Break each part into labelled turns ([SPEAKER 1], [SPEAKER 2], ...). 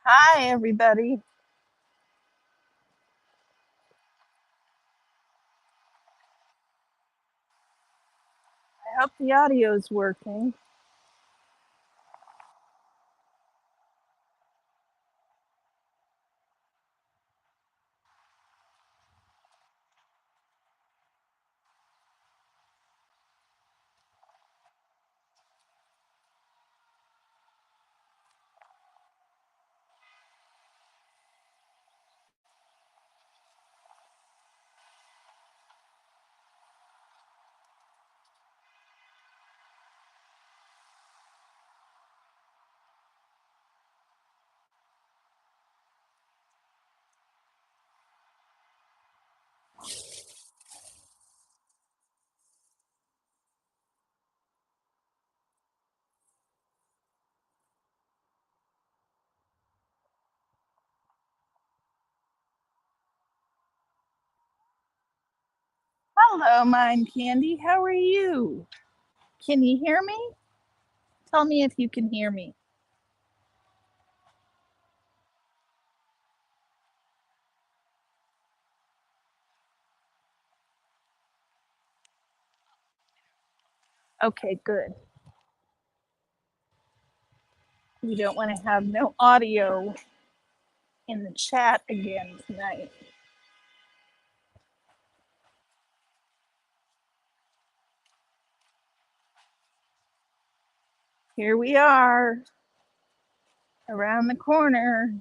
[SPEAKER 1] Hi, everybody. I hope the audio is working. Hello, Mind Candy. How are you? Can you hear me? Tell me if you can hear me. Okay, good. We don't want to have no audio in the chat again tonight. Here we are around the corner.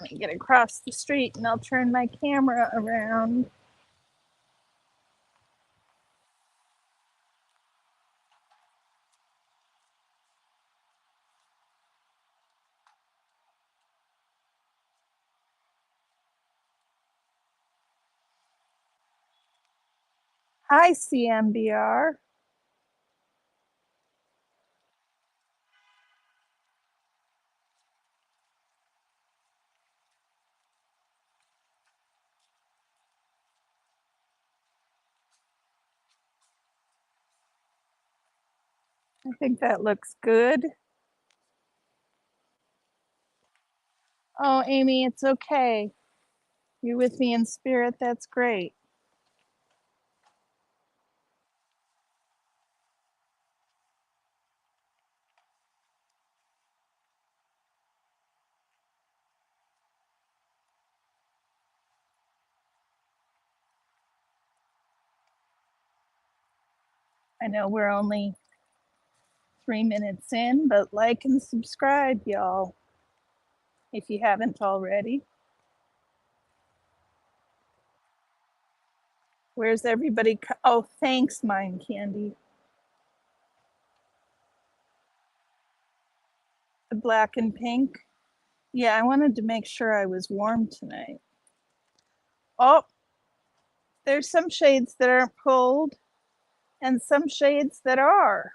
[SPEAKER 1] Let me get across the street and I'll turn my camera around. Hi, CMBR. I think that looks good. Oh, Amy, it's okay. You're with me in spirit. That's great. I know we're only 3 minutes in, but like and subscribe, y'all, if you haven't already. Where's everybody? Oh, thanks, Mind Candy. The black and pink. Yeah, I wanted to make sure I was warm tonight. Oh, there's some shades that aren't pulled and some shades that are.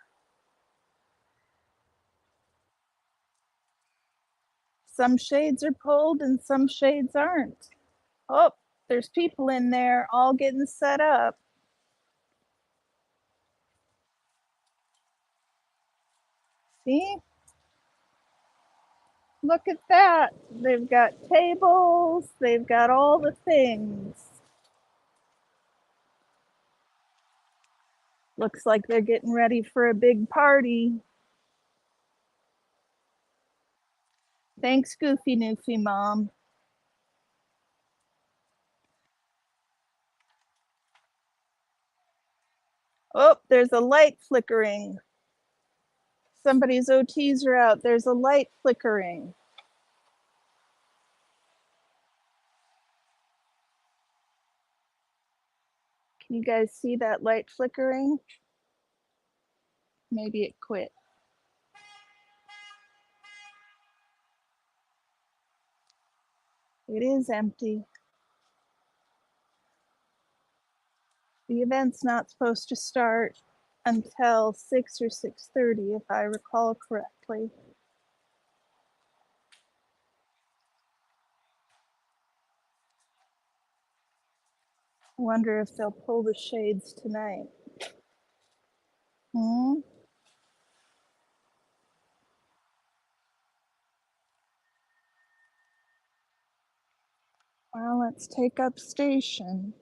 [SPEAKER 1] Some shades are pulled and some shades aren't. Oh, there's people in there all getting set up. See? Look at that. They've got tables, they've got all the things. Looks like they're getting ready for a big party. Thanks, Goofy Noofy Mom. Oh, there's a light flickering. Somebody's OTs are out. There's a light flickering. Can you guys see that light flickering? Maybe it quit. It is empty. The event's not supposed to start until 6 or 6:30, if I recall correctly. I wonder if they'll pull the shades tonight. Hmm? Well, let's take up station.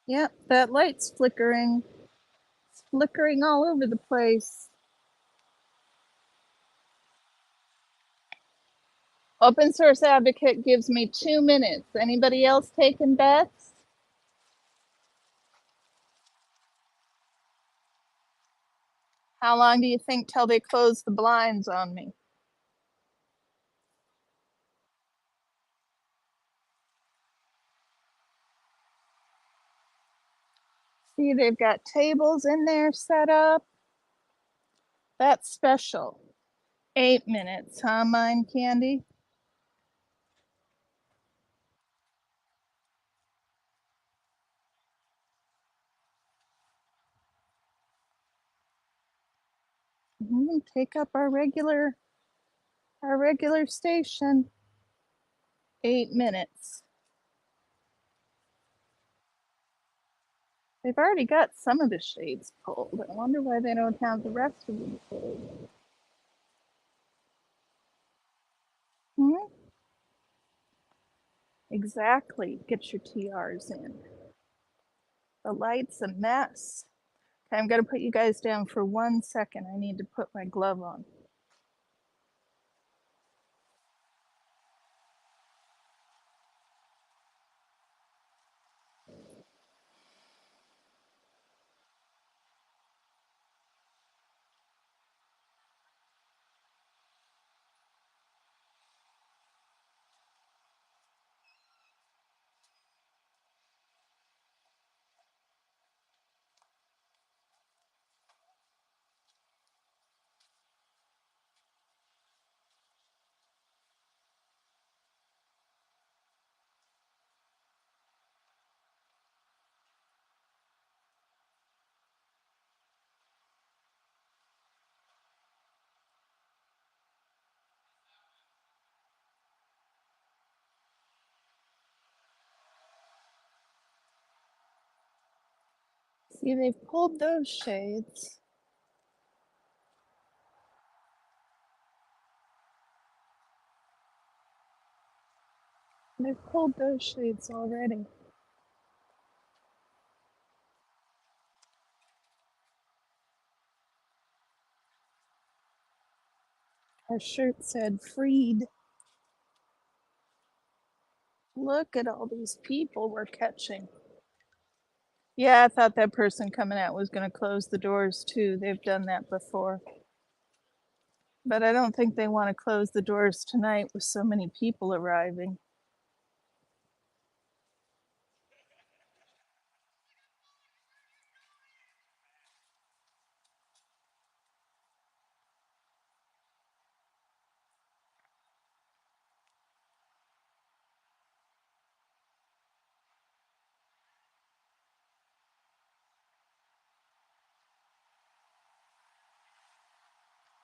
[SPEAKER 1] Yep, that light's flickering. It's flickering all over the place. Open Source Advocate gives me 2 minutes. Anybody else taking bets? How long do you think till they close the blinds on me? See, they've got tables in there set up. That's special. 8 minutes, huh, Mind Candy? Take up our regular station. 8 minutes. They've already got some of the shades pulled. I wonder why they don't have the rest of them pulled. Hmm? Exactly. Get your TRs in. The light's a mess. Okay, I'm going to put you guys down for 1 second. I need to put my glove on. See, they've pulled those shades. They've pulled those shades already. Our shirt said freed. Look at all these people we're catching. Yeah, I thought that person coming out was going to close the doors too. They've done that before. But I don't think they want to close the doors tonight with so many people arriving.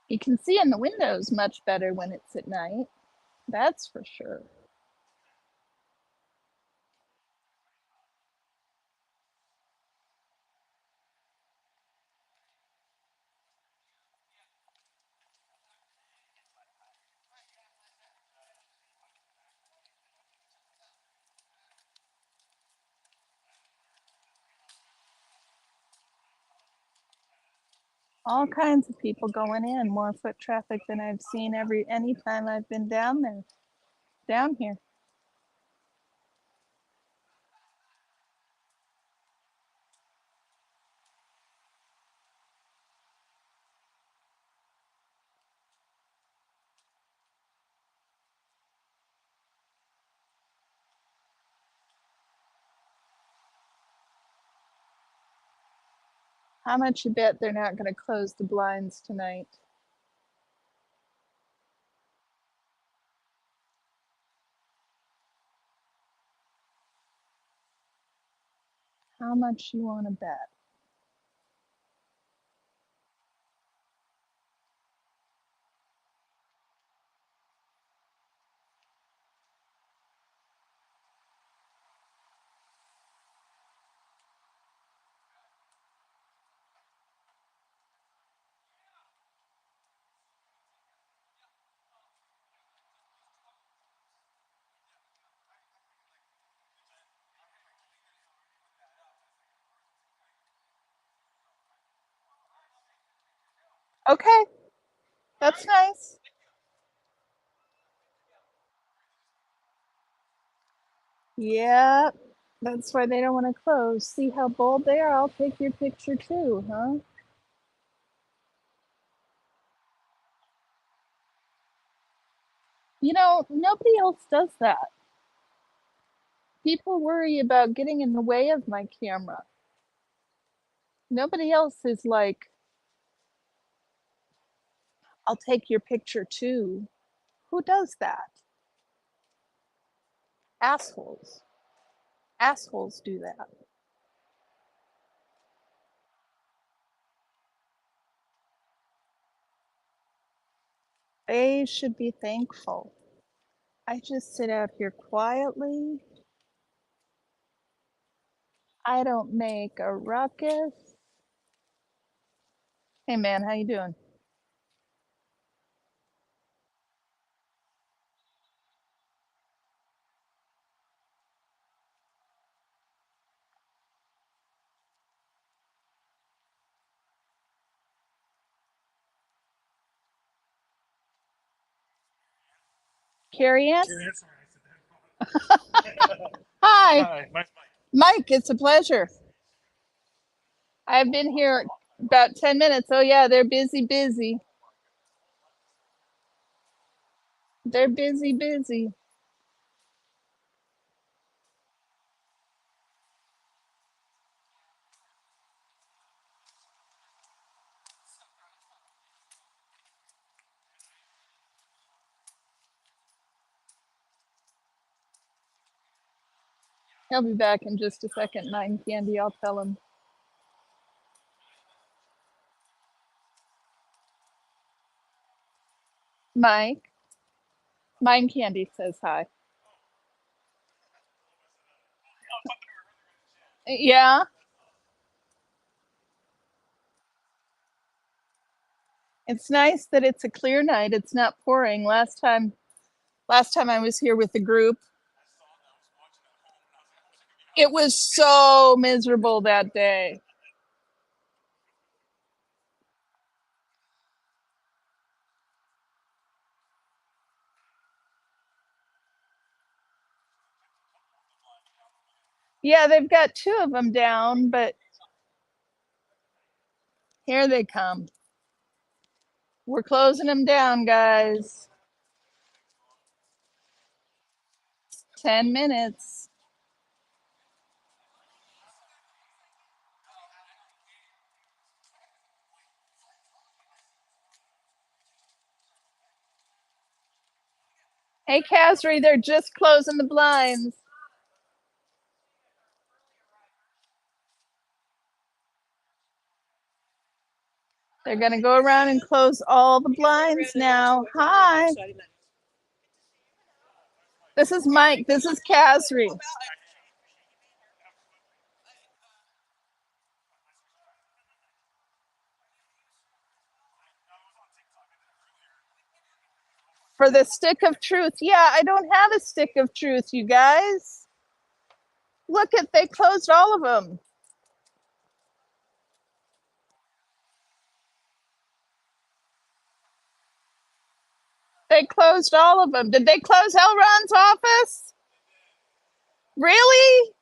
[SPEAKER 1] You can see in the windows much better when it's at night. That's for sure. All kinds of people going in, more foot traffic than I've seen any time I've been down here. How much you bet they're not going to close the blinds tonight? How much you want to bet? Okay, that's nice. Yeah, that's why they don't want to close. See how bold they are? I'll take your picture too, huh? You know, nobody else does that. People worry about getting in the way of my camera. Nobody else is like, I'll take your picture too. Who does that? Assholes. Assholes do that. They should be thankful. I just sit out here quietly. I don't make a ruckus. Hey man, how you doing? Carrie Ann? Hi. Hi, Mike, it's a pleasure. I've been here about 10 minutes. Oh yeah, they're busy. They're busy. He'll be back in just a second. Nine Candy, I'll tell him. Mike, Mine Candy says hi. Yeah, it's nice that it's a clear night. It's not pouring. Last time I was here with the group, it was so miserable that day. Yeah, they've got two of them down, but here they come. We're closing them down, guys. 10 minutes. Hey, Kasri, they're just closing the blinds. They're going to go around and close all the blinds now. Hi. This is Mike. This is Kasri. For the stick of truth. Yeah, I don't have a stick of truth, you guys. Look at, they closed all of them. They closed all of them. Did they close Elron's office? Really?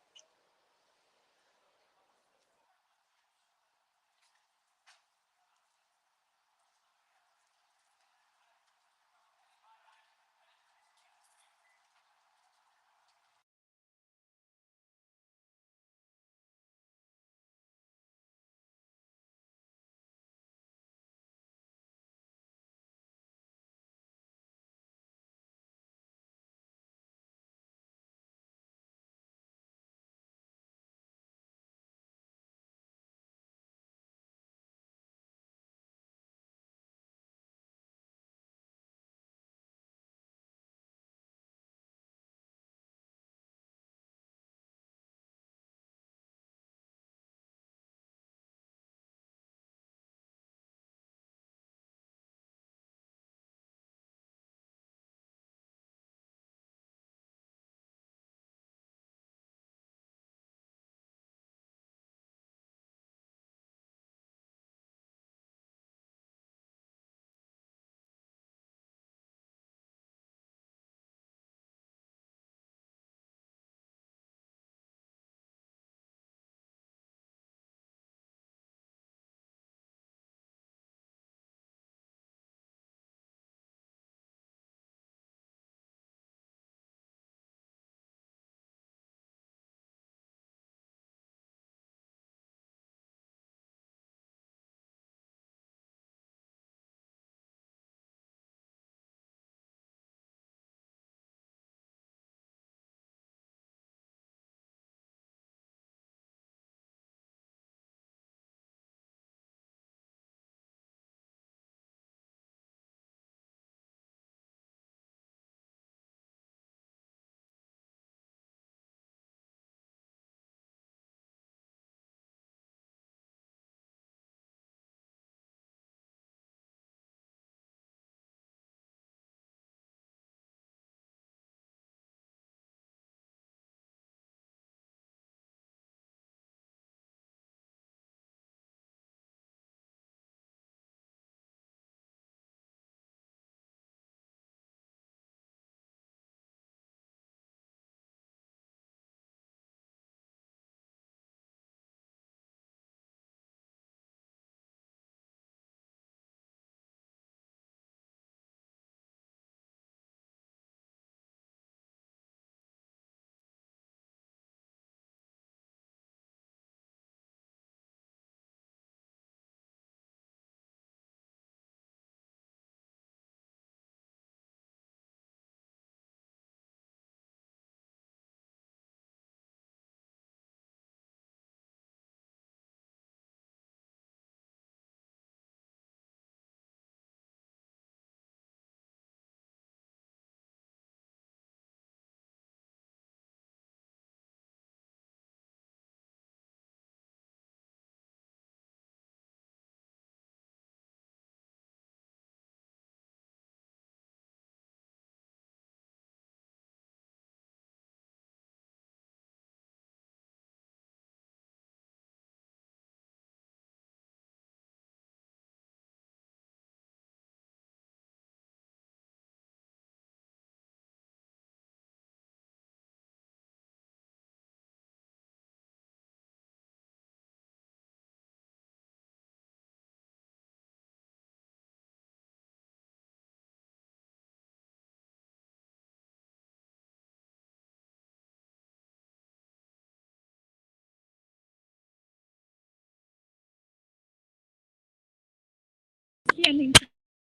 [SPEAKER 1] Candy,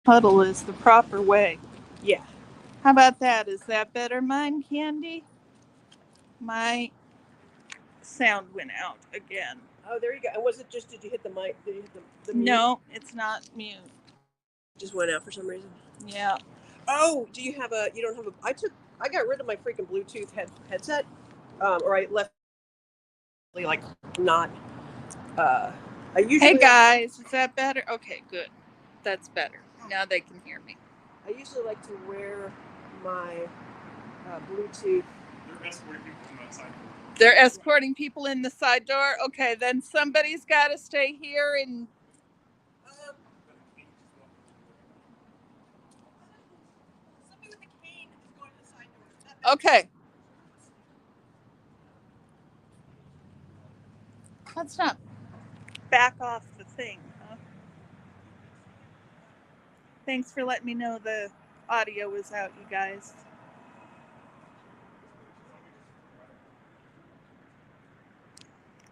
[SPEAKER 1] huddle is the proper way.
[SPEAKER 2] Yeah.
[SPEAKER 1] How about that? Is that better, Mind Candy? My sound went out again.
[SPEAKER 2] Oh, there you go. And was it just, did you hit the mic? Did you hit the mute?
[SPEAKER 1] No, it's not mute.
[SPEAKER 2] It just went out for some reason.
[SPEAKER 1] Yeah.
[SPEAKER 2] Oh, do you have you don't have I got rid of my freaking Bluetooth headset. Or I left, like, not, I usually.
[SPEAKER 1] Hey guys, is that better? Okay, good. That's better. Now they can hear me.
[SPEAKER 2] I usually like to wear my Bluetooth.
[SPEAKER 1] They're escorting people in the side door. Okay, then somebody's got to stay here and.
[SPEAKER 2] Somebody with a cane is going to the side door.
[SPEAKER 1] Okay. Let's not back off the thing, huh? Thanks for letting me know the audio was out, you guys.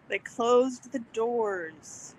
[SPEAKER 1] They closed the doors.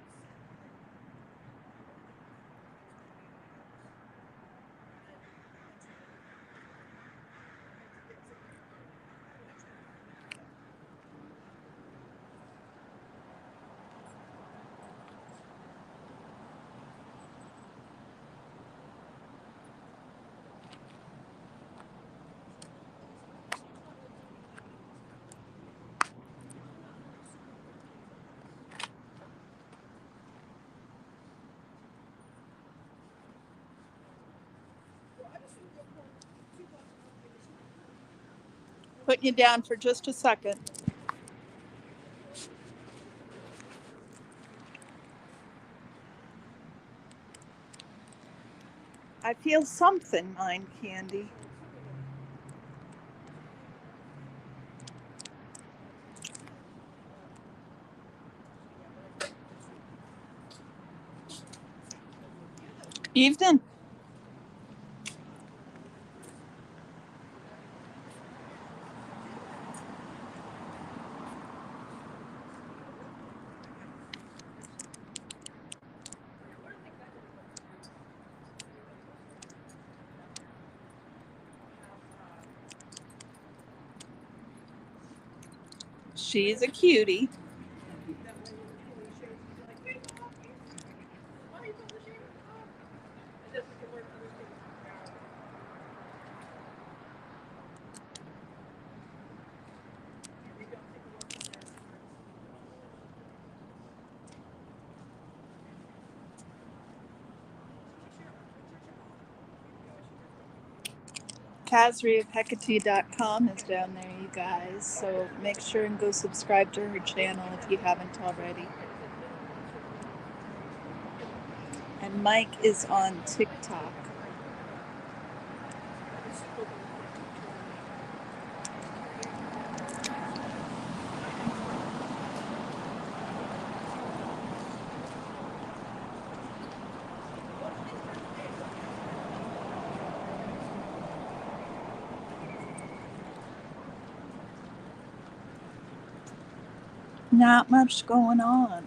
[SPEAKER 1] Putting you down for just a second. I feel something, Mind Candy. Evening. She's a cutie. KazriaPekati.com is down there, you guys. So make sure and go subscribe to her channel if you haven't already. And Mike is on TikTok. Not much going on.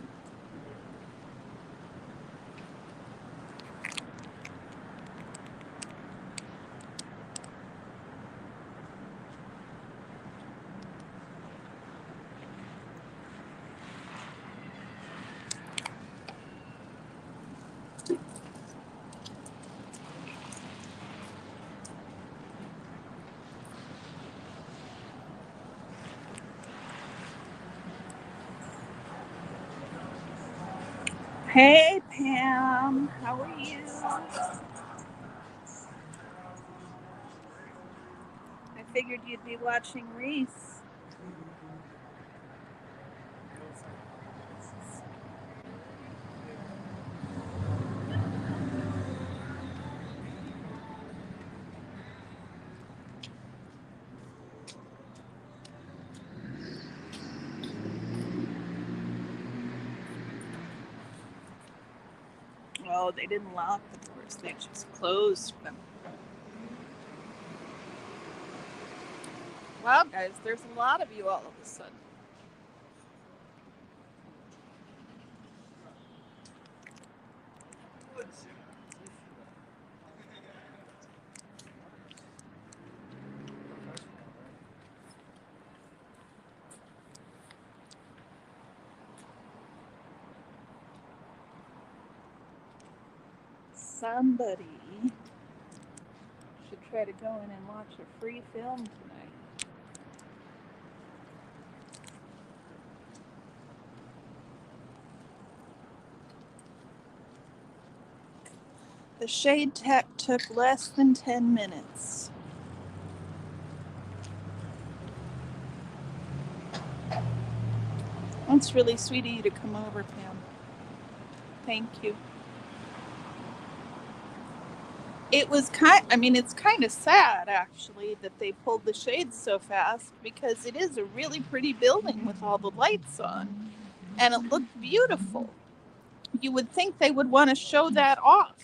[SPEAKER 1] Hey Pam, how are you? I figured you'd be watching Reese. Oh, they didn't lock the doors, they just closed them. Wow, guys, there's a lot of you all of a sudden. somebody should try to go in and watch a free film tonight. The shade tech took less than 10 minutes. That's really sweet of you to come over, Pam. Thank you. It was it's kind of sad, actually, that they pulled the shades so fast, because it is a really pretty building with all the lights on, and it looked beautiful. You would think they would want to show that off.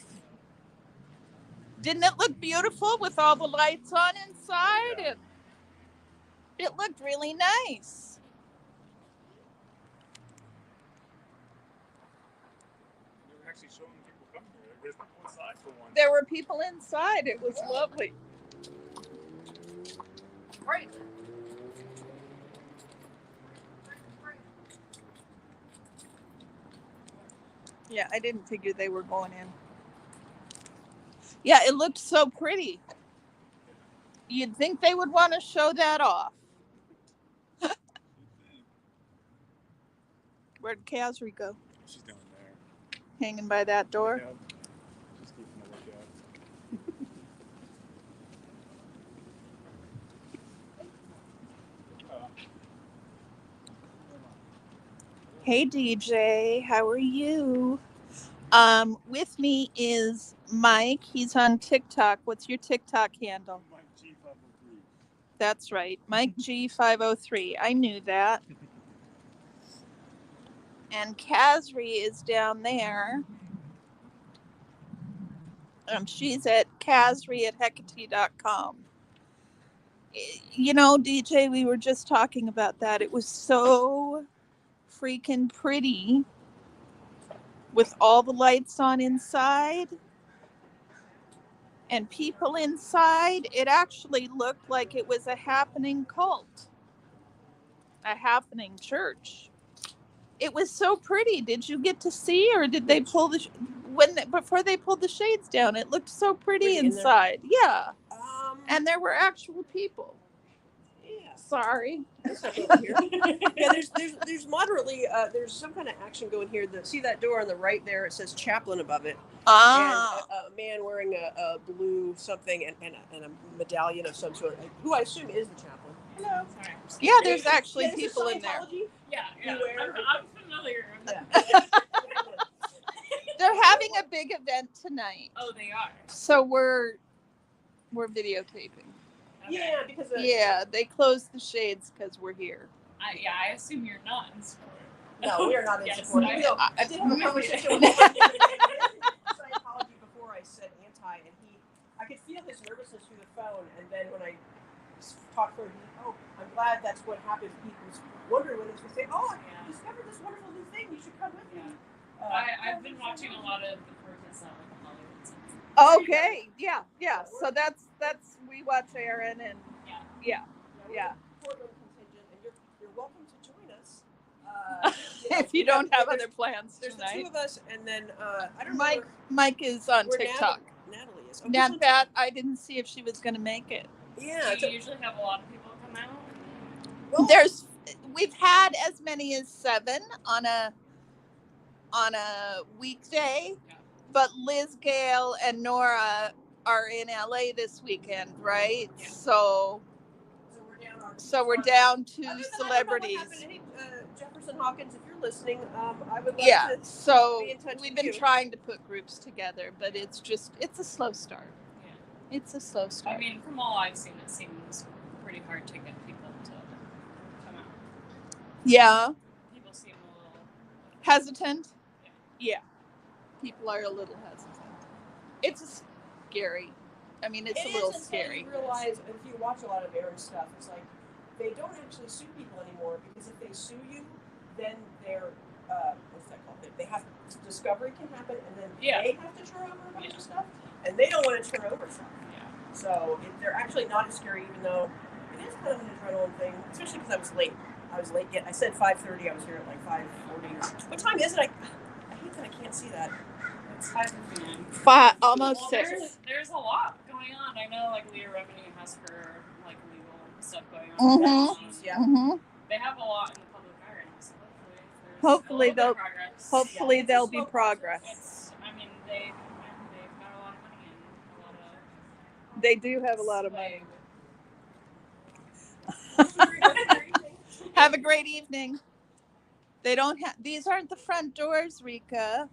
[SPEAKER 1] Didn't it look beautiful with all the lights on inside?
[SPEAKER 3] Yeah.
[SPEAKER 1] It looked really nice.
[SPEAKER 3] They were actually showing people coming here. There's people inside for one.
[SPEAKER 1] There were people inside. It was lovely.
[SPEAKER 2] Right.
[SPEAKER 1] Yeah, I didn't figure they were going in. Yeah, it looked so pretty. You'd think they would want to show that off. Where'd Kasri go?
[SPEAKER 3] She's down there.
[SPEAKER 1] Hanging by that door?
[SPEAKER 3] Yeah. Just keeping a lookout.
[SPEAKER 1] Hey DJ, how are you? With me is Mike. He's on TikTok. What's your TikTok handle?
[SPEAKER 3] Mike G503.
[SPEAKER 1] That's right, Mike G503. I knew that. And Kasri is down there. She's at Kasri@Hecate.com. You know, DJ, we were just talking about that. It was so freaking pretty with all the lights on inside and people inside. It actually looked like it was a happening cult, a happening church. It was so pretty. Did you get to see, or did they pull before they pulled the shades down? It looked so pretty inside. Yeah. And there were actual people.
[SPEAKER 2] Yeah.
[SPEAKER 1] Sorry.
[SPEAKER 2] Yeah, there's moderately there's some kind of action going here. See that door on the right there? It says chaplain above it.
[SPEAKER 1] Ah.
[SPEAKER 2] And a man wearing a blue something and a medallion of some sort, who I assume is the chaplain. Hello.
[SPEAKER 4] Sorry.
[SPEAKER 1] Yeah, there's actually people in there.
[SPEAKER 4] Yeah. I'm familiar.
[SPEAKER 2] Yeah.
[SPEAKER 1] They're having a big event tonight.
[SPEAKER 4] Oh, they are.
[SPEAKER 1] So we're videotaping.
[SPEAKER 4] Okay.
[SPEAKER 2] Yeah, because
[SPEAKER 1] Yeah, they closed the shades because we're here.
[SPEAKER 4] I assume you're not in support.
[SPEAKER 2] No, we are not in
[SPEAKER 4] Yes,
[SPEAKER 2] support.
[SPEAKER 4] I-
[SPEAKER 2] I did have a conversation with Scientology before I said anti, and I could feel his nervousness through the phone, and then when I talked to him, I'm glad that's what happened. He was wondering when he was going to say, I discovered this wonderful new thing, you should come with me.
[SPEAKER 4] I've been watching a lot of the protests out in Hollywood since.
[SPEAKER 1] Okay, yeah. So that's we watch Aaron and yeah.
[SPEAKER 2] Portland contingent, and you're welcome to join us.
[SPEAKER 1] If you don't have other plans
[SPEAKER 2] There's the
[SPEAKER 1] tonight.
[SPEAKER 2] two of us, and then I don't know.
[SPEAKER 1] Mike is on
[SPEAKER 2] where
[SPEAKER 1] TikTok.
[SPEAKER 2] Natalie is.
[SPEAKER 1] Not that I didn't see if she was going to make it.
[SPEAKER 2] Yeah.
[SPEAKER 4] Do you usually have a lot of people come out?
[SPEAKER 2] Well,
[SPEAKER 1] We've had as many as 7 on a weekday, but Liz, Gail, and Nora are in LA this weekend, right?
[SPEAKER 4] Yeah.
[SPEAKER 1] So we're down to
[SPEAKER 2] Other than
[SPEAKER 1] celebrities.
[SPEAKER 2] I don't know what happened. Hey, Jefferson Hawkins, if you're listening, I would like
[SPEAKER 1] Yeah,
[SPEAKER 2] to
[SPEAKER 1] so
[SPEAKER 2] be in touch
[SPEAKER 1] we've
[SPEAKER 2] with
[SPEAKER 1] been
[SPEAKER 2] you.
[SPEAKER 1] trying to put groups together, but it's a slow start.
[SPEAKER 4] Yeah.
[SPEAKER 1] It's a slow start.
[SPEAKER 4] I mean, from all I've seen, it seems pretty hard to get people to come out.
[SPEAKER 1] Yeah,
[SPEAKER 4] People seem a little
[SPEAKER 1] hesitant.
[SPEAKER 4] Yeah.
[SPEAKER 1] Yeah, people are a little hesitant. It's scary. I mean, it's
[SPEAKER 2] It
[SPEAKER 1] a little
[SPEAKER 2] is until
[SPEAKER 1] scary.
[SPEAKER 2] You realize, if you watch a lot of Aaron stuff, it's like they don't actually sue people anymore, because if they sue you, then they're what's that called? They have discovery can happen, and then they have to turn over a bunch of stuff, and they don't want to turn over stuff.
[SPEAKER 4] Yeah.
[SPEAKER 2] So they're actually not as scary, even though it is kind of an adrenaline thing, especially because I was late. I said 5:30. I was here at like 5:40. What time is it? I hate that I can't see that.
[SPEAKER 1] 5, almost 6.
[SPEAKER 4] There's a lot going on. I know, like, Leah Revenue has her, like, legal stuff going on.
[SPEAKER 1] Mm-hmm.
[SPEAKER 2] Yeah.
[SPEAKER 1] Mm-hmm.
[SPEAKER 4] They have a lot in the public eye, so
[SPEAKER 1] Hopefully
[SPEAKER 4] there's a little
[SPEAKER 1] they'll-
[SPEAKER 4] bit of progress.
[SPEAKER 1] Hopefully
[SPEAKER 2] Yeah,
[SPEAKER 1] there'll
[SPEAKER 2] it's a
[SPEAKER 1] be
[SPEAKER 2] slow
[SPEAKER 1] progress.
[SPEAKER 4] I mean, they've got a lot of money and a lot of...
[SPEAKER 1] They do have a lot of money.
[SPEAKER 2] Like,
[SPEAKER 1] Have a great evening. They don't have. These aren't the front doors, Rika.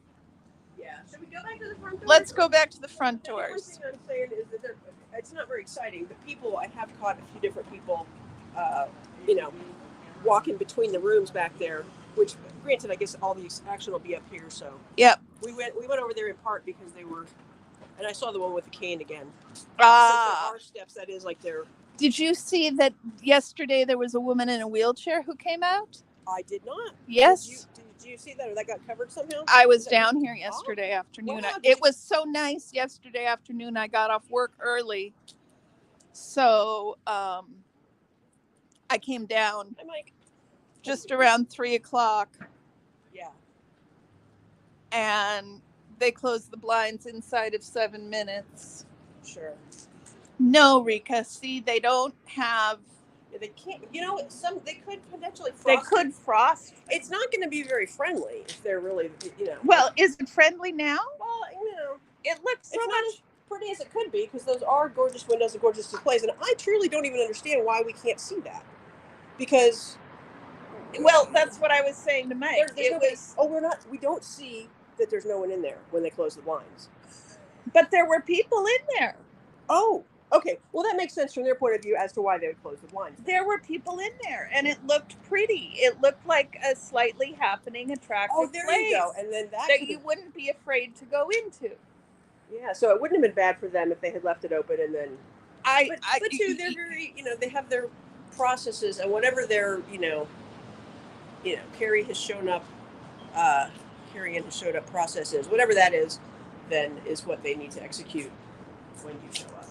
[SPEAKER 2] yeah. Should we go back to the front door?
[SPEAKER 1] Let's go back to the front
[SPEAKER 2] The only
[SPEAKER 1] doors.
[SPEAKER 2] thing I'm saying is that it's not very exciting. The people, I have caught a few different people, walking between the rooms back there, which, granted, I guess all the action will be up here, so.
[SPEAKER 1] Yep.
[SPEAKER 2] We went over there in part because they were, and I saw the one with the cane again. Since
[SPEAKER 1] Ah.
[SPEAKER 2] there are steps, that is like they're.
[SPEAKER 1] Did you see that yesterday there was a woman in a wheelchair who came out?
[SPEAKER 2] I did not.
[SPEAKER 1] Yes.
[SPEAKER 2] Did you see that, or that got covered somehow?
[SPEAKER 1] I was down here yesterday afternoon.
[SPEAKER 2] Wow,
[SPEAKER 1] It was so nice yesterday afternoon. I got off work early. So I came down
[SPEAKER 2] I'm like,
[SPEAKER 1] just around 3:00
[SPEAKER 2] yeah.
[SPEAKER 1] and they closed the blinds inside of 7 minutes.
[SPEAKER 2] Sure.
[SPEAKER 1] No, Rika. See, they don't have.
[SPEAKER 2] Yeah, they can't. They could potentially frost.
[SPEAKER 1] They could frost.
[SPEAKER 2] It's not going to be very friendly if they're really,
[SPEAKER 1] Well, is it friendly now?
[SPEAKER 2] Well,
[SPEAKER 1] It looks so
[SPEAKER 2] it's not
[SPEAKER 1] much.
[SPEAKER 2] as pretty as it could be because those are gorgeous windows and gorgeous displays, and I truly don't even understand why we can't see that. Because,
[SPEAKER 1] Well, that's what I was saying to Mike.
[SPEAKER 2] we don't see that there's no one in there when they close the blinds.
[SPEAKER 1] But there were people in there.
[SPEAKER 2] Oh, okay. Well, that makes sense from their point of view as to why they would close the blinds.
[SPEAKER 1] There were people in there, and it looked pretty. It looked like a slightly happening, attractive
[SPEAKER 2] Oh, there
[SPEAKER 1] place
[SPEAKER 2] you go. And then
[SPEAKER 1] that you wouldn't be afraid to go into.
[SPEAKER 2] Yeah, so it wouldn't have been bad for them if they had left it open and then. But too, they're very, they have their processes, and whatever their, Carrie has shown up, Carrie Ann has showed up process is, whatever that is, then is what they need to execute when you show up.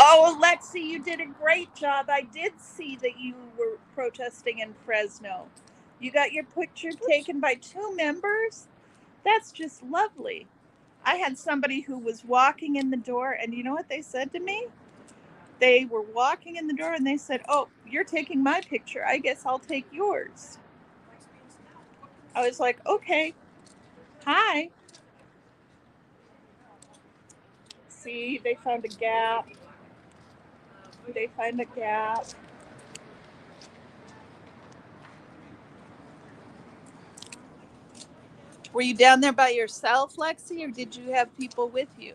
[SPEAKER 1] Oh, Alexi, you did a great job. I did see that you were protesting in Fresno. You got your picture taken by 2 members? That's just lovely. I had somebody who was walking in the door, and you know what they said to me? They were walking in the door, and they said, "Oh, you're taking my picture. I guess I'll take yours." I was like, "Okay. Hi." See, they found a gap. They find a gap. Were you down there by yourself, Lexi, or did you have people with you?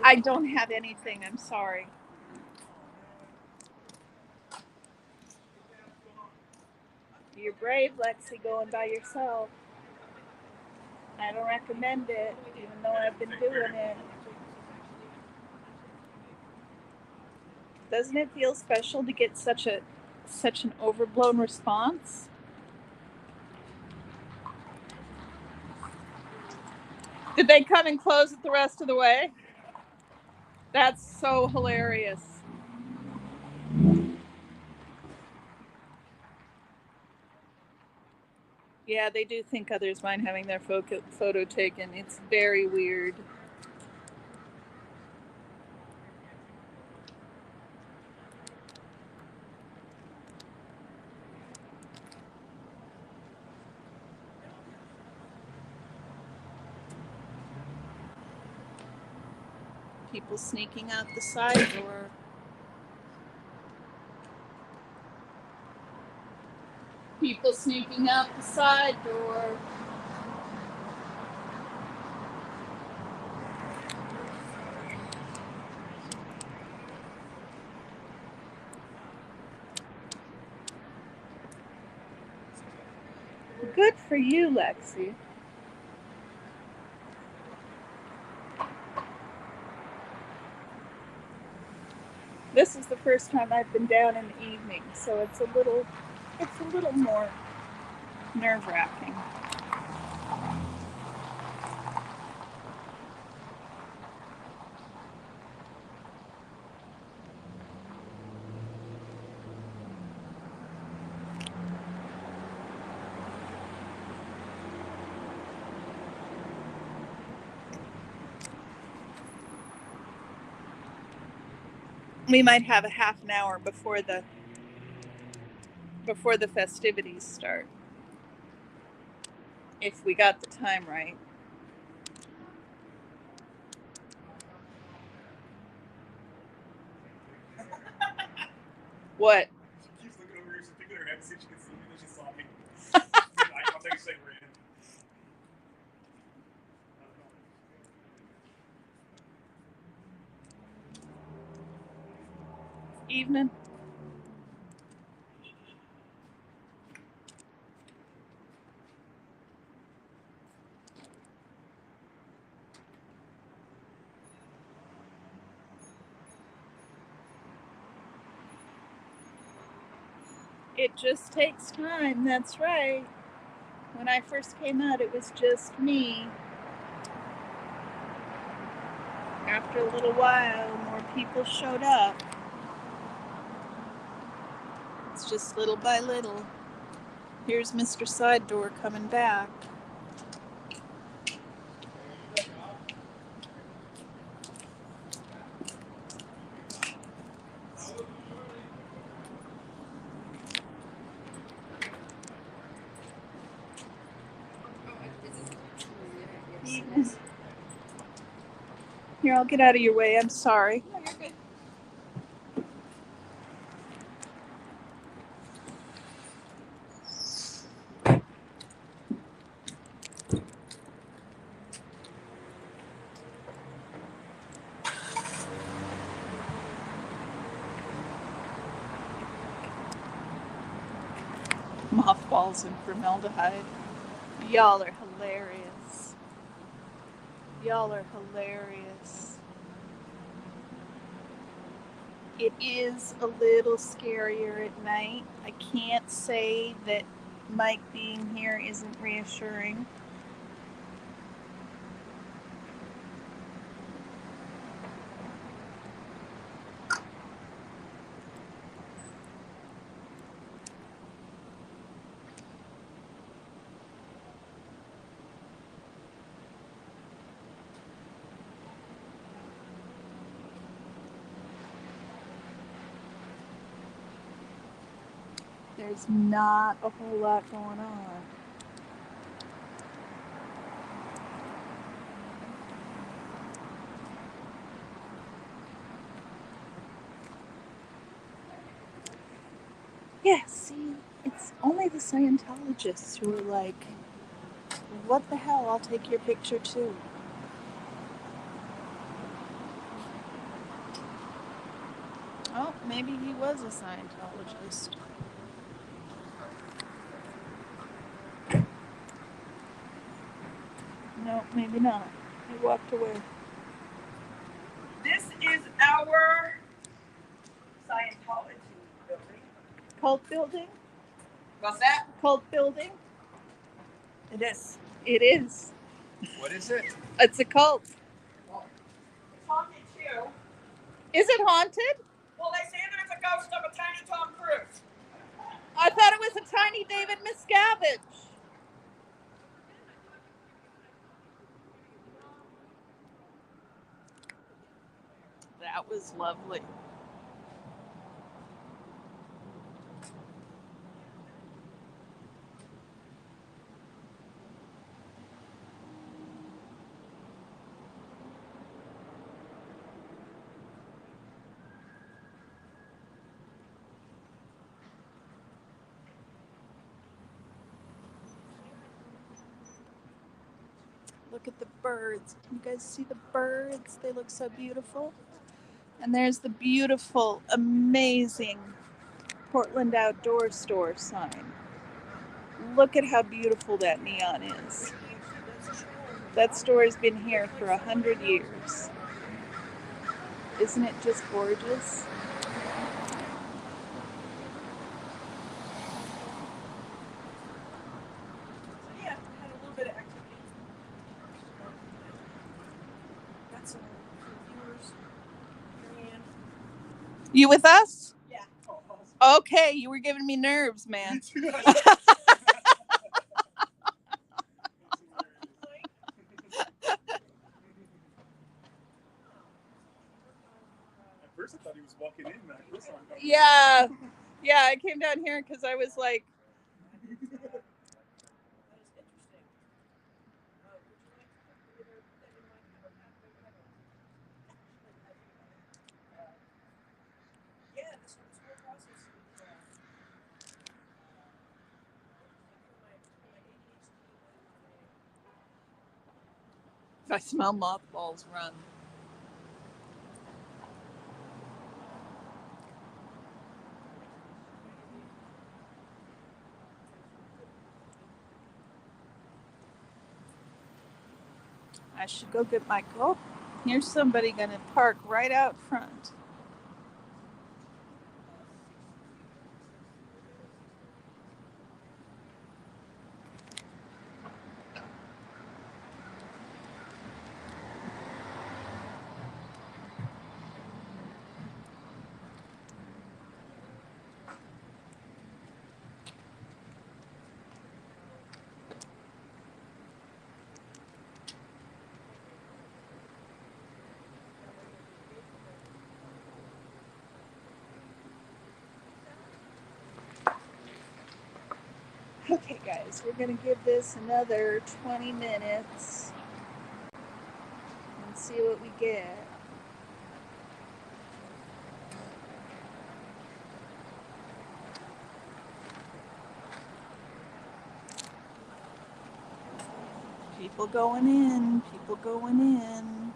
[SPEAKER 1] I don't have anything. I'm sorry. You're brave, Lexi, going by yourself. I don't recommend it, even though I've been doing it. Doesn't it feel special to get such an overblown response? Did they come and close it the rest of the way? That's so hilarious. Yeah, they do think others mind having their photo taken. It's very weird. People sneaking out the side door. People sneaking out the side door. Good for you, Lexi. This is the first time I've been down in the evening, so it's a little more nerve-wracking. We might have a half an hour before the festivities start. If we got the time right. What?
[SPEAKER 3] She keeps looking over here. She's picking her head to see if she can see me, and then she saw me. Eye contact, she ran.
[SPEAKER 1] Evening. It just takes time, that's right. When I first came out, it was just me. After a little while, more people showed up. It's just little by little. Here's Mr. Side Door coming back. Here, I'll get out of your way. I'm sorry.
[SPEAKER 2] No, you're good.
[SPEAKER 1] Mothballs and formaldehyde. Y'all are hilarious. Y'all are hilarious. It is a little scarier at night. I can't say that Mike being here isn't reassuring. There's not a whole lot going on. Yeah, see, it's only the Scientologists who are like, what the hell, I'll take your picture too. Oh, maybe he was a Scientologist. No, maybe not. He walked away.
[SPEAKER 2] This is our Scientology building.
[SPEAKER 1] Cult building?
[SPEAKER 2] What's that?
[SPEAKER 1] Cult building?
[SPEAKER 2] It is.
[SPEAKER 1] It is.
[SPEAKER 3] What is it?
[SPEAKER 1] It's a cult.
[SPEAKER 2] Well, it's haunted too.
[SPEAKER 1] Is it haunted?
[SPEAKER 2] Well, they say there's a ghost of a tiny Tom Cruise.
[SPEAKER 1] I thought it was a tiny David Miscavige. That was lovely. Look at the birds. Can you guys see the birds? They look so beautiful. And there's the beautiful, amazing Portland Outdoor Store sign. Look at how beautiful that neon is. That store has been here for 100 years. Isn't it just gorgeous?
[SPEAKER 2] Yeah, had a little bit of activity. Got some viewers. Marianne.
[SPEAKER 1] You with us?
[SPEAKER 2] Yeah.
[SPEAKER 1] Okay, you were giving me nerves, man.
[SPEAKER 3] At first, I thought he was walking
[SPEAKER 1] Yeah. Yeah, I came down here because I was like,
[SPEAKER 2] That is interesting. Would you like to either put that in my camera pathway, whatever? Yeah, this whole process is my ADHD and
[SPEAKER 1] if I smell mothballs, run. I should go get my coat. Here's somebody going to park right out front. Okay, guys, we're going to give this another 20 minutes and see what we get. People going in, people going in.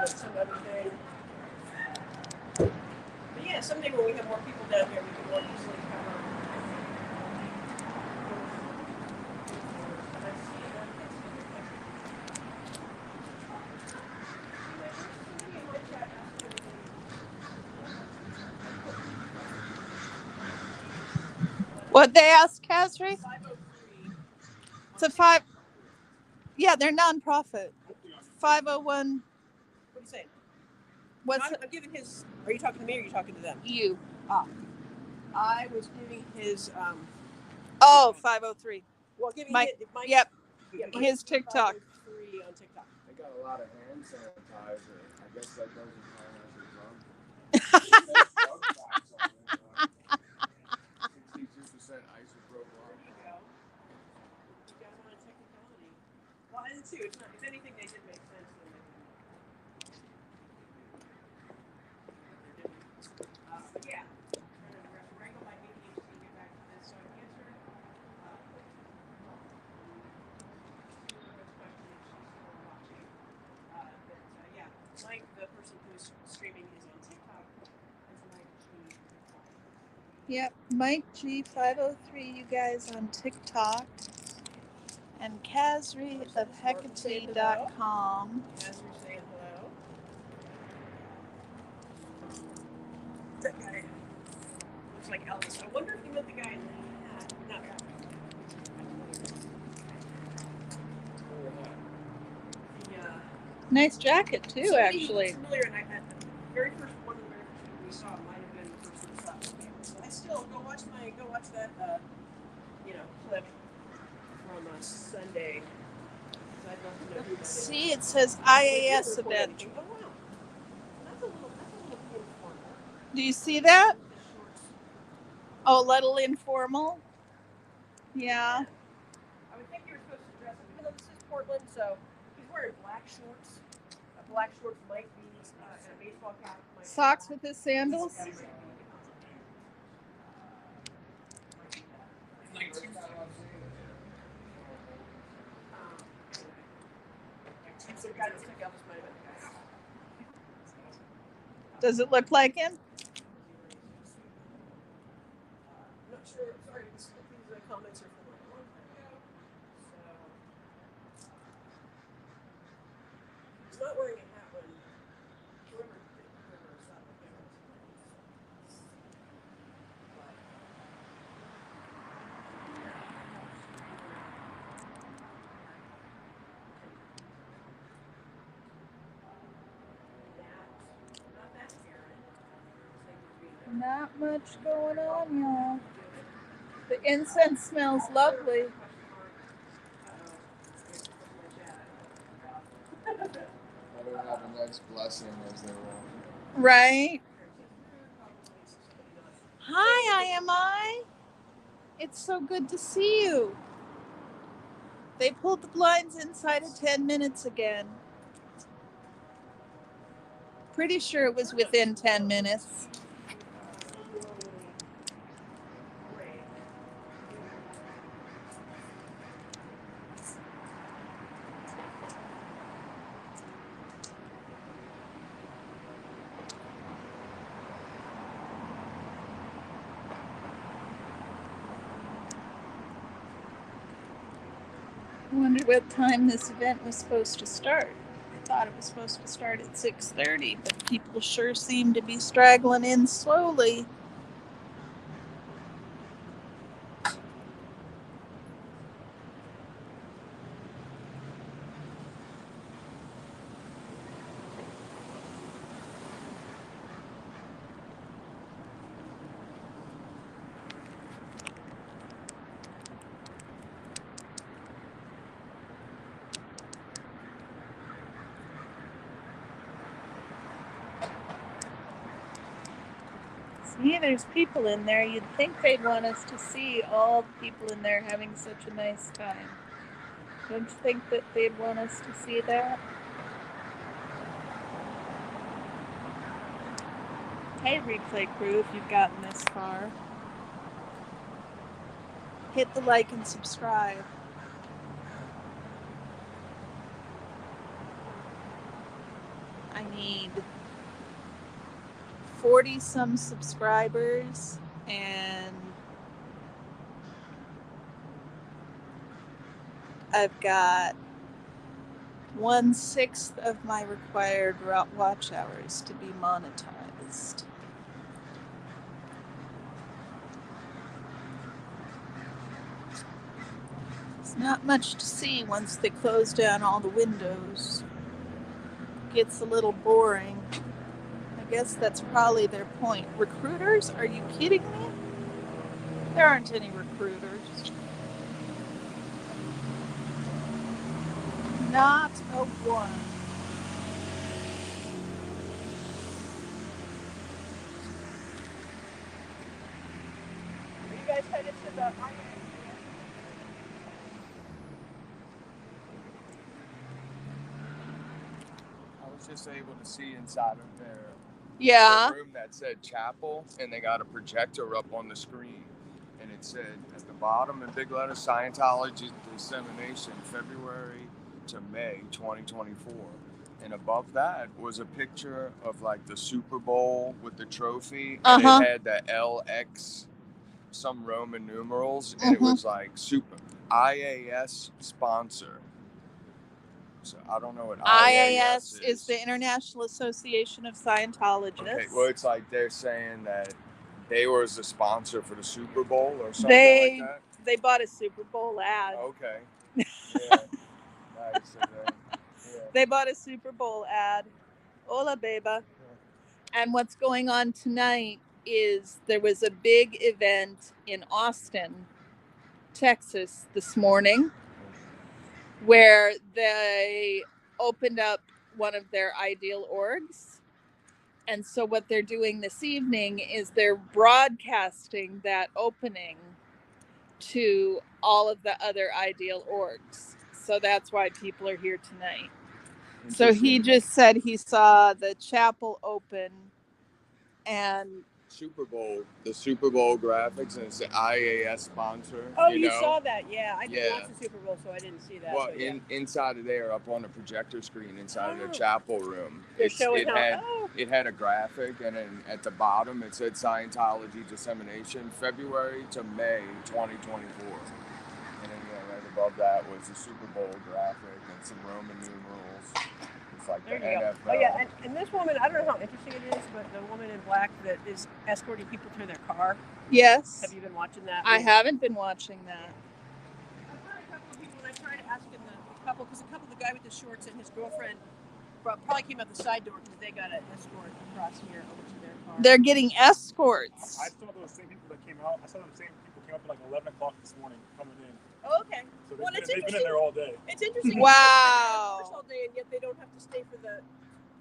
[SPEAKER 2] some other thing. But yeah, someday when we have more people down here, we can more easily cover.
[SPEAKER 1] What they asked, Kasri?
[SPEAKER 2] 503.
[SPEAKER 1] It's a 5. Yeah, they're nonprofit. 501.
[SPEAKER 2] What are you saying?
[SPEAKER 1] What's
[SPEAKER 2] I'm giving his. Are you talking to me or are you talking to them?
[SPEAKER 1] you?
[SPEAKER 2] I was giving his.
[SPEAKER 1] Oh, 503.
[SPEAKER 2] Well, giving
[SPEAKER 1] Mike.
[SPEAKER 2] it. Mike,
[SPEAKER 1] Yep.
[SPEAKER 2] yeah,
[SPEAKER 1] His TikTok.
[SPEAKER 2] 503 on TikTok.
[SPEAKER 5] I got a lot of hand sanitizer. I guess that doesn't count as a drug. 62% isopropyl
[SPEAKER 2] There you
[SPEAKER 5] alcohol.
[SPEAKER 2] go. You guys want a technicality? Well, and too, it's not. If anything, they did make sense when they did. But yeah, trying to wrangle my ADHD to get back to this. So I answered question if she's still watching. Yeah, Mike, the person who's streaming, is on TikTok. It's Mike G.
[SPEAKER 1] Yep, Mike G503, you guys on TikTok. And Kasri of Hecate.com.
[SPEAKER 2] As you're saying hello. That guy looks like Elvis. I wonder if you met the guy in the hat. Not that.
[SPEAKER 1] Nice jacket too,
[SPEAKER 2] somebody
[SPEAKER 1] actually.
[SPEAKER 2] familiar, and I had the very first one of the very first people we saw might have been the person who saw this. I still go watch that clip from Sunday. I'd love to know who that is.
[SPEAKER 1] See, it says IAS event.
[SPEAKER 2] Oh wow, that's a little informal.
[SPEAKER 1] Do you see that? Oh, a little informal. Yeah.
[SPEAKER 2] I would think you were supposed to dress up, even though this is Portland, so he's wearing black shorts. Black shorts might be and a baseball cap.
[SPEAKER 1] Socks with his sandals. Does it look like him?
[SPEAKER 2] I'm not sure. Sorry, these comments are from a long time ago. So he's not wearing a hat when whoever saw the camera.
[SPEAKER 1] Not much going on, y'all. The incense smells lovely.
[SPEAKER 5] Better have a nice blessing as they walk.
[SPEAKER 1] Right? Hi, IMI. It's so good to see you. They pulled the blinds inside of 10 minutes again. Pretty sure it was within 10 minutes. I wonder what time this event was supposed to start. I thought it was supposed to start at 6:30, but people sure seem to be straggling in slowly. See, there's people in there. You'd think they'd want us to see all the people in there having such a nice time. Don't you think that they'd want us to see that? Hey, replay crew, if you've gotten this far, hit the like and subscribe. I need 40 some subscribers, and I've got 1/6 of my required watch hours to be monetized. There's not much to see once they close down all the windows. Gets a little boring. I guess that's probably their point. Recruiters? Are you kidding me? There aren't any recruiters. Not a one.
[SPEAKER 2] Are you guys headed to the
[SPEAKER 5] I was just able to see inside of their room that said chapel, and they got a projector up on the screen, and it said at the bottom in big letters, Scientology dissemination February to May 2024, and above that was a picture of like the Super Bowl with the trophy, and it had the LX, some Roman numerals, and it was like super IAS sponsor. So I don't know what IAS
[SPEAKER 1] is the International Association of Scientologists.
[SPEAKER 5] Okay, well, it's like they're saying that they were the sponsor for the Super Bowl or something like that.
[SPEAKER 1] They bought a Super Bowl ad.
[SPEAKER 5] Okay. Yeah. Nice.
[SPEAKER 1] They bought a Super Bowl ad. Hola, beba. And what's going on tonight is there was a big event in Austin, Texas this morning, where they opened up one of their ideal orgs. And so what they're doing this evening is they're broadcasting that opening to all of the other ideal orgs. So that's why people are here tonight. So he just said he saw the chapel open and
[SPEAKER 5] the Super Bowl graphics, and it's the IAS sponsor.
[SPEAKER 2] Oh, you saw that? Yeah, I didn't watch the Super Bowl, so I didn't see that.
[SPEAKER 5] Well, inside of there, up on the projector screen, inside of the chapel room,
[SPEAKER 2] it
[SPEAKER 5] had a graphic, and then at the bottom it said Scientology dissemination February to May 2024, and then right above that was the Super Bowl graphic and some Roman numerals. It's like the NFL.
[SPEAKER 2] Oh yeah, and this woman, I don't know how interesting it is, but the woman in black that is escorting people to their car.
[SPEAKER 1] Yes.
[SPEAKER 2] Have you been watching that?
[SPEAKER 1] I haven't been watching that.
[SPEAKER 2] I've had a couple of people, and I tried asking the couple, because the guy with the shorts and his girlfriend probably came out the side door because they got an escort across here over to their car.
[SPEAKER 1] They're getting escorts.
[SPEAKER 3] I saw those same people that came out. I saw the same people came up at like 11 o'clock this morning coming in.
[SPEAKER 2] Oh, okay.
[SPEAKER 3] So
[SPEAKER 2] Well,
[SPEAKER 3] they've been in there all day.
[SPEAKER 2] It's interesting.
[SPEAKER 1] Wow.
[SPEAKER 2] They're all day, and yet they don't have to stay for the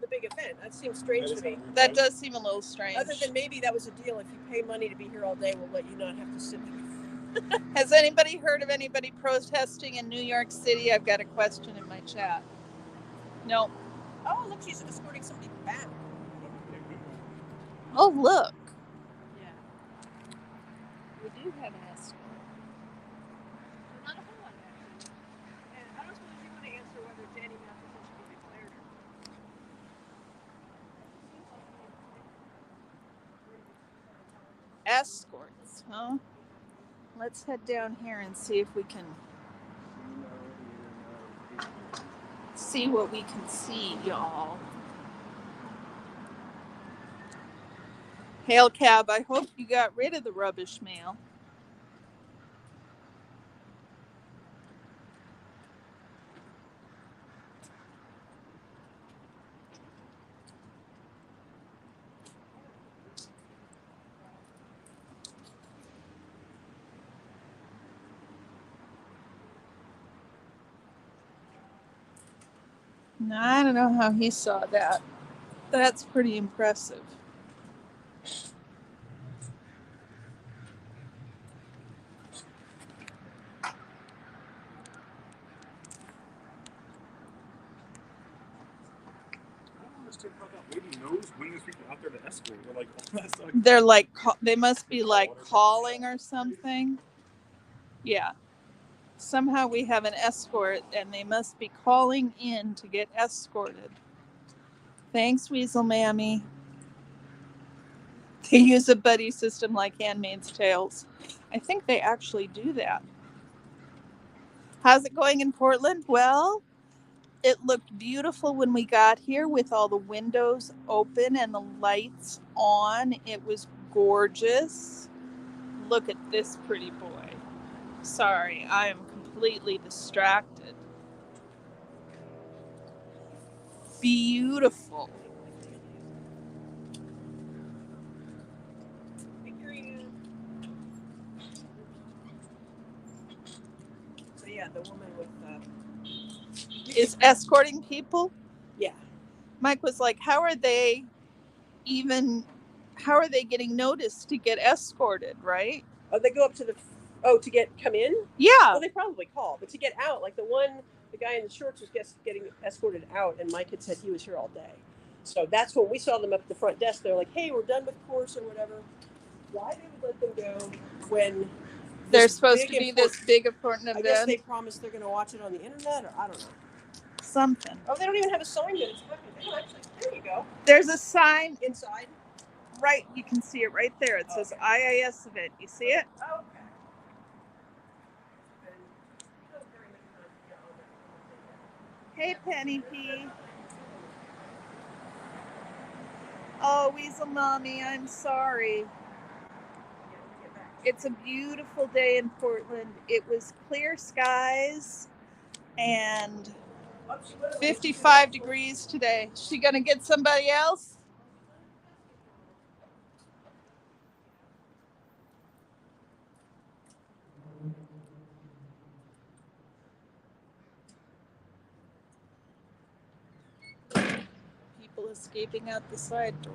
[SPEAKER 2] big event. That seems strange to me.
[SPEAKER 1] That does seem a little strange.
[SPEAKER 2] Other than maybe that was a deal. If you pay money to be here all day, we'll let you not have to sit there.
[SPEAKER 1] Has anybody heard of anybody protesting in New York City? I've got a question in my chat. No.
[SPEAKER 2] Oh, look, she's escorting somebody back.
[SPEAKER 1] Oh, look.
[SPEAKER 4] Yeah. We do have an escort. Not a whole lot, actually.
[SPEAKER 2] And I don't suppose you want to answer whether Danny Matheson should be declared or
[SPEAKER 1] Escorts, huh? Let's head down here and see if we can see what we can see, y'all. Hail Cab, I hope you got rid of the rubbish mail. No, I don't know how he saw that. That's pretty impressive. They're like, they must be like calling or something. Yeah. Somehow we have an escort and they must be calling in to get escorted. Thanks, Weasel Mammy. They use a buddy system like Handmaid's Tales. I think they actually do that. How's it going in Portland? Well, it looked beautiful when we got here with all the windows open and the lights on. It was gorgeous. Look at this pretty boy. Sorry, I am completely distracted. Beautiful.
[SPEAKER 2] So yeah, the woman with
[SPEAKER 1] is escorting people.
[SPEAKER 2] Yeah.
[SPEAKER 1] Mike was like, how are they getting noticed to get escorted, right?
[SPEAKER 2] Oh, they go up to come in?
[SPEAKER 1] Yeah.
[SPEAKER 2] Well, they probably call, but to get out, like the guy in the shorts was getting escorted out, and Mike had said he was here all day. So that's when we saw them up at the front desk. They're like, hey, we're done with course or whatever. Why they would let them go when
[SPEAKER 1] they're supposed to be this big important event?
[SPEAKER 2] I guess they promised they're going to watch it on the internet, or I don't know.
[SPEAKER 1] Something.
[SPEAKER 2] Oh, they don't even have a sign that it's happening. Oh, actually, there you go.
[SPEAKER 1] There's a sign
[SPEAKER 2] inside.
[SPEAKER 1] Right, you can see it right there. It says IIS event. You see it?
[SPEAKER 2] Oh, okay.
[SPEAKER 1] Hey, Penny P. Oh, Weasel Mommy, I'm sorry. It's a beautiful day in Portland. It was clear skies and 55 degrees today. She gonna get somebody else? People escaping out the side door.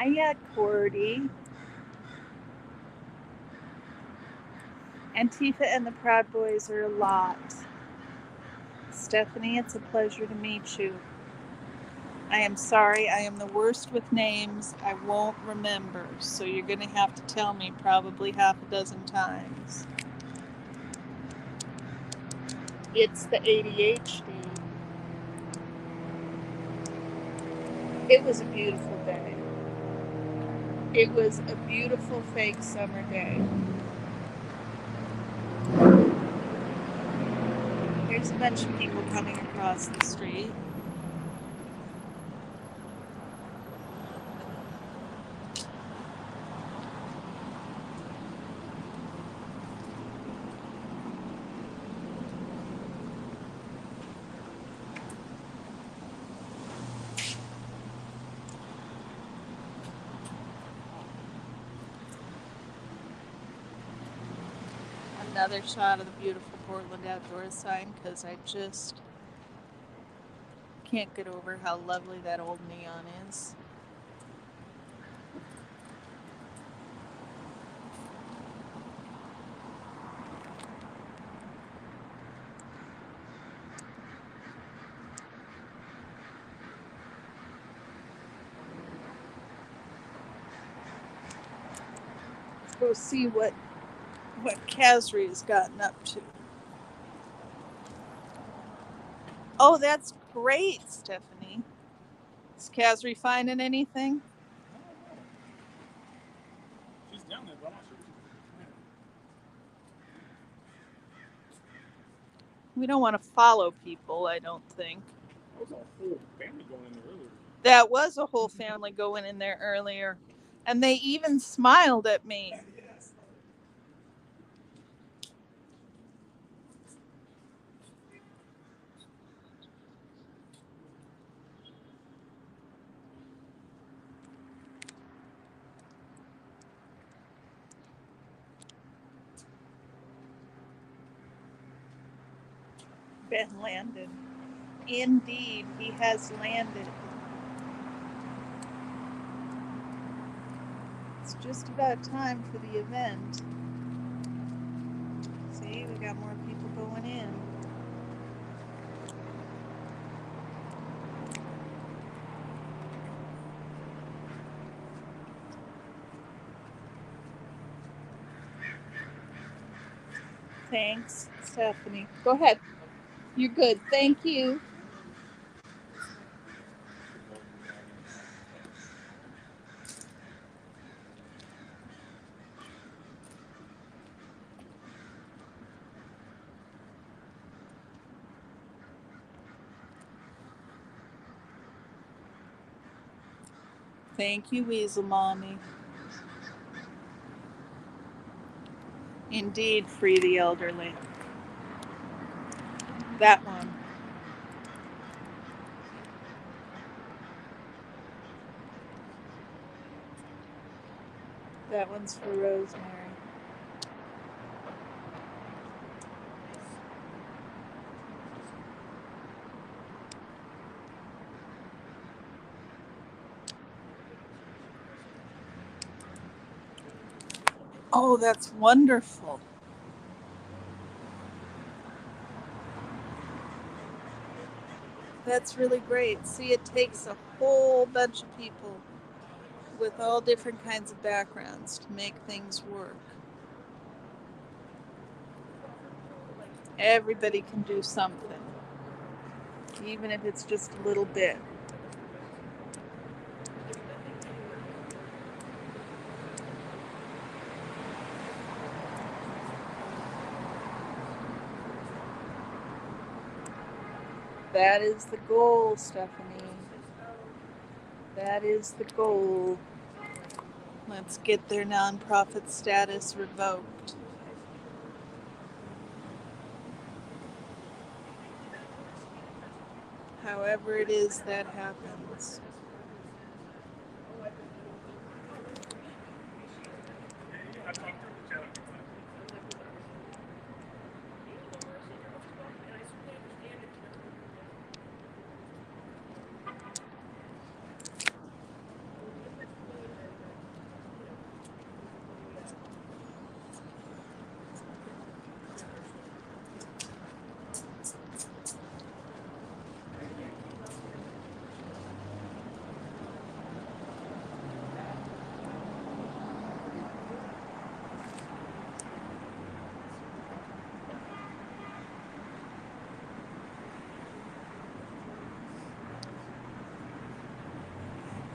[SPEAKER 1] Hiya, Cordy. Antifa and the Proud Boys are a lot. Stephanie, it's a pleasure to meet you. I am sorry, I am the worst with names. I won't remember, so you're going to have to tell me probably half a dozen times. It's the ADHD. It was a beautiful day. It was a beautiful fake summer day. There's a bunch of people coming across the street. Another shot of the beautiful Portland Outdoors sign, because I just can't get over how lovely that old neon is. Let's go see what Kasri has gotten up to. Oh, that's great, Stephanie. Is Kasri finding anything?
[SPEAKER 3] She's down there, but I'm not sure.
[SPEAKER 1] We don't want to follow people, I don't think.
[SPEAKER 3] There was a whole family going in there earlier.
[SPEAKER 1] That was a whole family going in there earlier. And they even smiled at me.
[SPEAKER 3] Yes.
[SPEAKER 1] Ben landed. Indeed, he has landed. It's just about time for the event. See, we got more people going in. Thanks, Stephanie. Go ahead. You're good. Thank you. Thank you, Weasel Mommy. Indeed, free the elderly. That one. That one's for Rosemary. Oh, that's wonderful. That's really great. See, it takes a whole bunch of people with all different kinds of backgrounds to make things work. Everybody can do something, even if it's just a little bit. That is the goal, Stephanie. That is the goal. Let's get their nonprofit status revoked. However it is that happens.
[SPEAKER 3] I talked to her in the chat.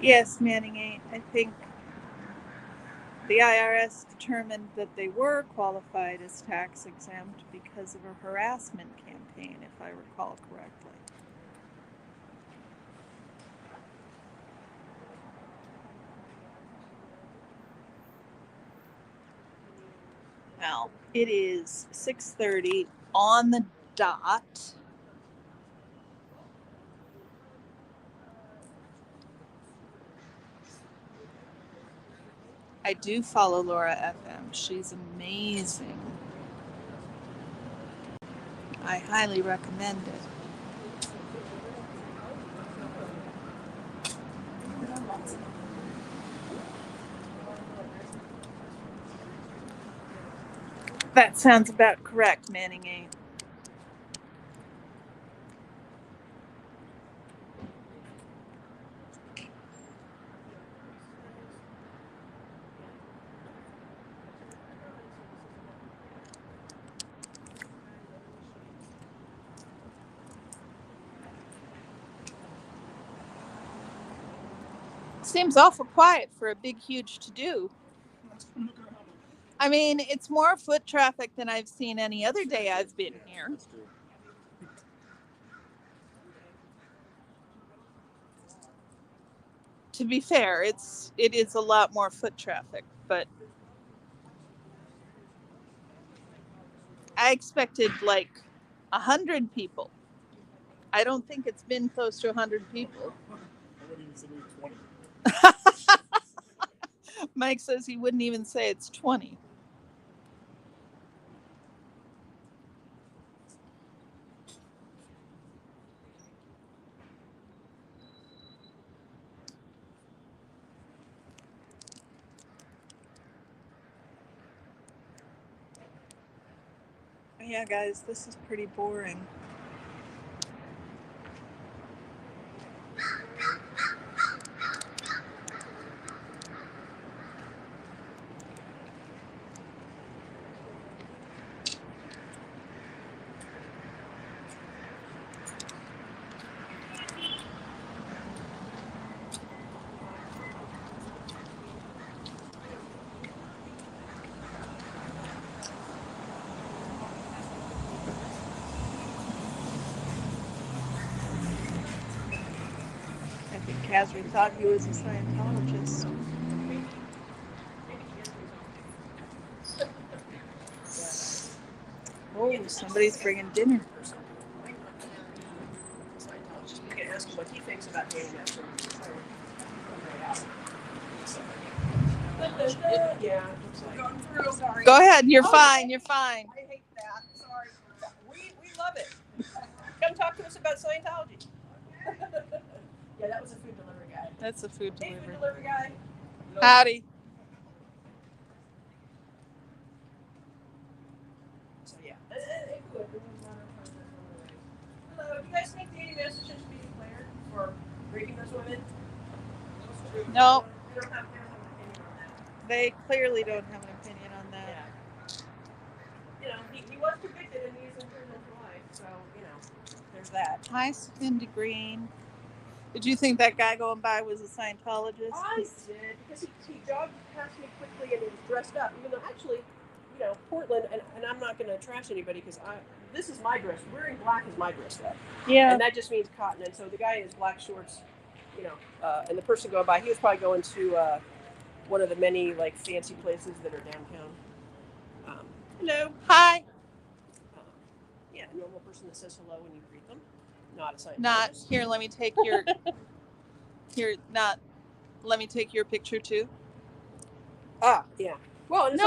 [SPEAKER 1] Yes, Manning 8. I think the IRS determined that they were qualified as tax exempt because of a harassment campaign, if I recall correctly. Well, it is 6:30 on the dot. I do follow Laura FM. She's amazing. I highly recommend it. That sounds about correct, Manning 8. Seems awful quiet for a big, huge to-do. I mean, it's more foot traffic than I've seen any other day I've been here.
[SPEAKER 5] That's true.
[SPEAKER 1] To be fair, it is a lot more foot traffic, but I expected like 100 people. I don't think it's been close to 100 people.
[SPEAKER 3] I wouldn't even say maybe 20.
[SPEAKER 1] Mike says he wouldn't even say it's 20. Yeah, guys, this is pretty boring. I think Kazri thought he was a Scientologist. Oh, somebody's bringing dinner.
[SPEAKER 2] We can ask him what he thinks about dating that sort of thing. Yeah. Going through. Sorry.
[SPEAKER 1] Go ahead, you're fine, you're fine.
[SPEAKER 2] I hate that. Sorry. We love it. Come talk to us about Scientology. Yeah, that was a food delivery guy.
[SPEAKER 1] That's a food
[SPEAKER 2] Hey,
[SPEAKER 1] delivery.
[SPEAKER 2] food delivery guy.
[SPEAKER 1] Howdy.
[SPEAKER 2] So yeah. Hello. Do you guys think dating messages should be declared for raping those women?
[SPEAKER 1] No,
[SPEAKER 2] We don't have an opinion on that.
[SPEAKER 1] they clearly don't have an opinion on that.
[SPEAKER 2] Yeah. You know, he was convicted and he's in prison for life, so, you know, there's that.
[SPEAKER 1] Hi, Cindy Green. Did you think that guy going by was a Scientologist?
[SPEAKER 2] I did, because he jogged past me quickly and he was dressed up, even though actually, you know, Portland, and I'm not going to trash anybody because this is my dress. Wearing black is my dress though.
[SPEAKER 1] Yeah.
[SPEAKER 2] And that just means cotton. And so the guy in his black shorts, you know, and the person going by, he was probably going to one of the many like fancy places that are downtown. Hello.
[SPEAKER 1] Hi.
[SPEAKER 2] Yeah, a normal person that says hello when you greet them. Not a Scientologist.
[SPEAKER 1] Not here. Let me take your. Let me take your picture too.
[SPEAKER 2] Ah, yeah. Well, and it's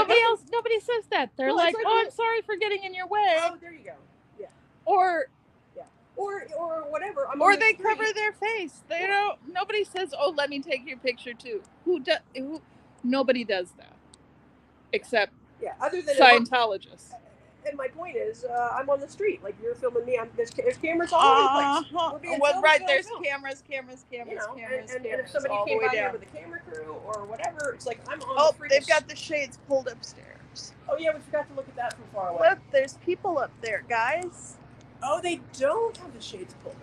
[SPEAKER 4] Nobody says that. They're
[SPEAKER 2] Well,
[SPEAKER 4] like,
[SPEAKER 2] it's like
[SPEAKER 4] "Oh,
[SPEAKER 2] when-
[SPEAKER 4] I'm sorry for getting in your way,"
[SPEAKER 2] oh, there you go. Yeah.
[SPEAKER 4] or
[SPEAKER 2] Or whatever. I'm
[SPEAKER 1] Or
[SPEAKER 2] on the
[SPEAKER 1] they
[SPEAKER 2] street.
[SPEAKER 1] cover their face. They don't. Nobody says, "Oh, let me take your picture too." Who? Nobody does that, except
[SPEAKER 2] Yeah. Other than
[SPEAKER 1] Scientologists.
[SPEAKER 2] and my point is, I'm on the street. Like you're filming me. There's cameras all over the place. We're being
[SPEAKER 1] Well,
[SPEAKER 2] filmed,
[SPEAKER 1] right.
[SPEAKER 2] filmed,
[SPEAKER 1] There's
[SPEAKER 2] filmed.
[SPEAKER 1] cameras,
[SPEAKER 2] You know,
[SPEAKER 1] cameras,
[SPEAKER 2] and if somebody
[SPEAKER 1] all the
[SPEAKER 2] came
[SPEAKER 1] way
[SPEAKER 2] by here
[SPEAKER 1] down.
[SPEAKER 2] with a camera crew or whatever, it's like I'm on
[SPEAKER 1] Oh,
[SPEAKER 2] the freaking.
[SPEAKER 1] they've got the shades pulled upstairs.
[SPEAKER 2] Oh yeah, we forgot to look at that from far away.
[SPEAKER 1] Look, there's people up there, guys.
[SPEAKER 2] Oh, they don't have the shades pulled.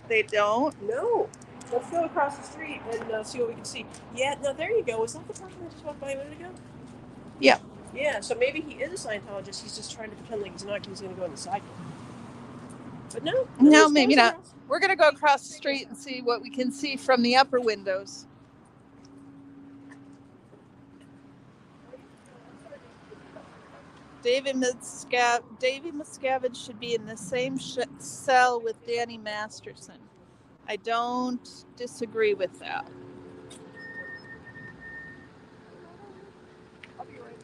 [SPEAKER 1] They don't.
[SPEAKER 2] No. Let's go across the street and see what we can see. Yeah, no, there you go. Was that the person I just walked by a minute ago?
[SPEAKER 1] Yeah.
[SPEAKER 2] Yeah, so maybe he is a Scientologist. He's just trying to pretend like he's not because he's going to go in the side door. But no.
[SPEAKER 1] No, maybe not. We're going to go across the street and see what we can see from the upper windows. David Miscavige should be in the same cell with Danny Masterson. I don't disagree with that.
[SPEAKER 2] I'll be right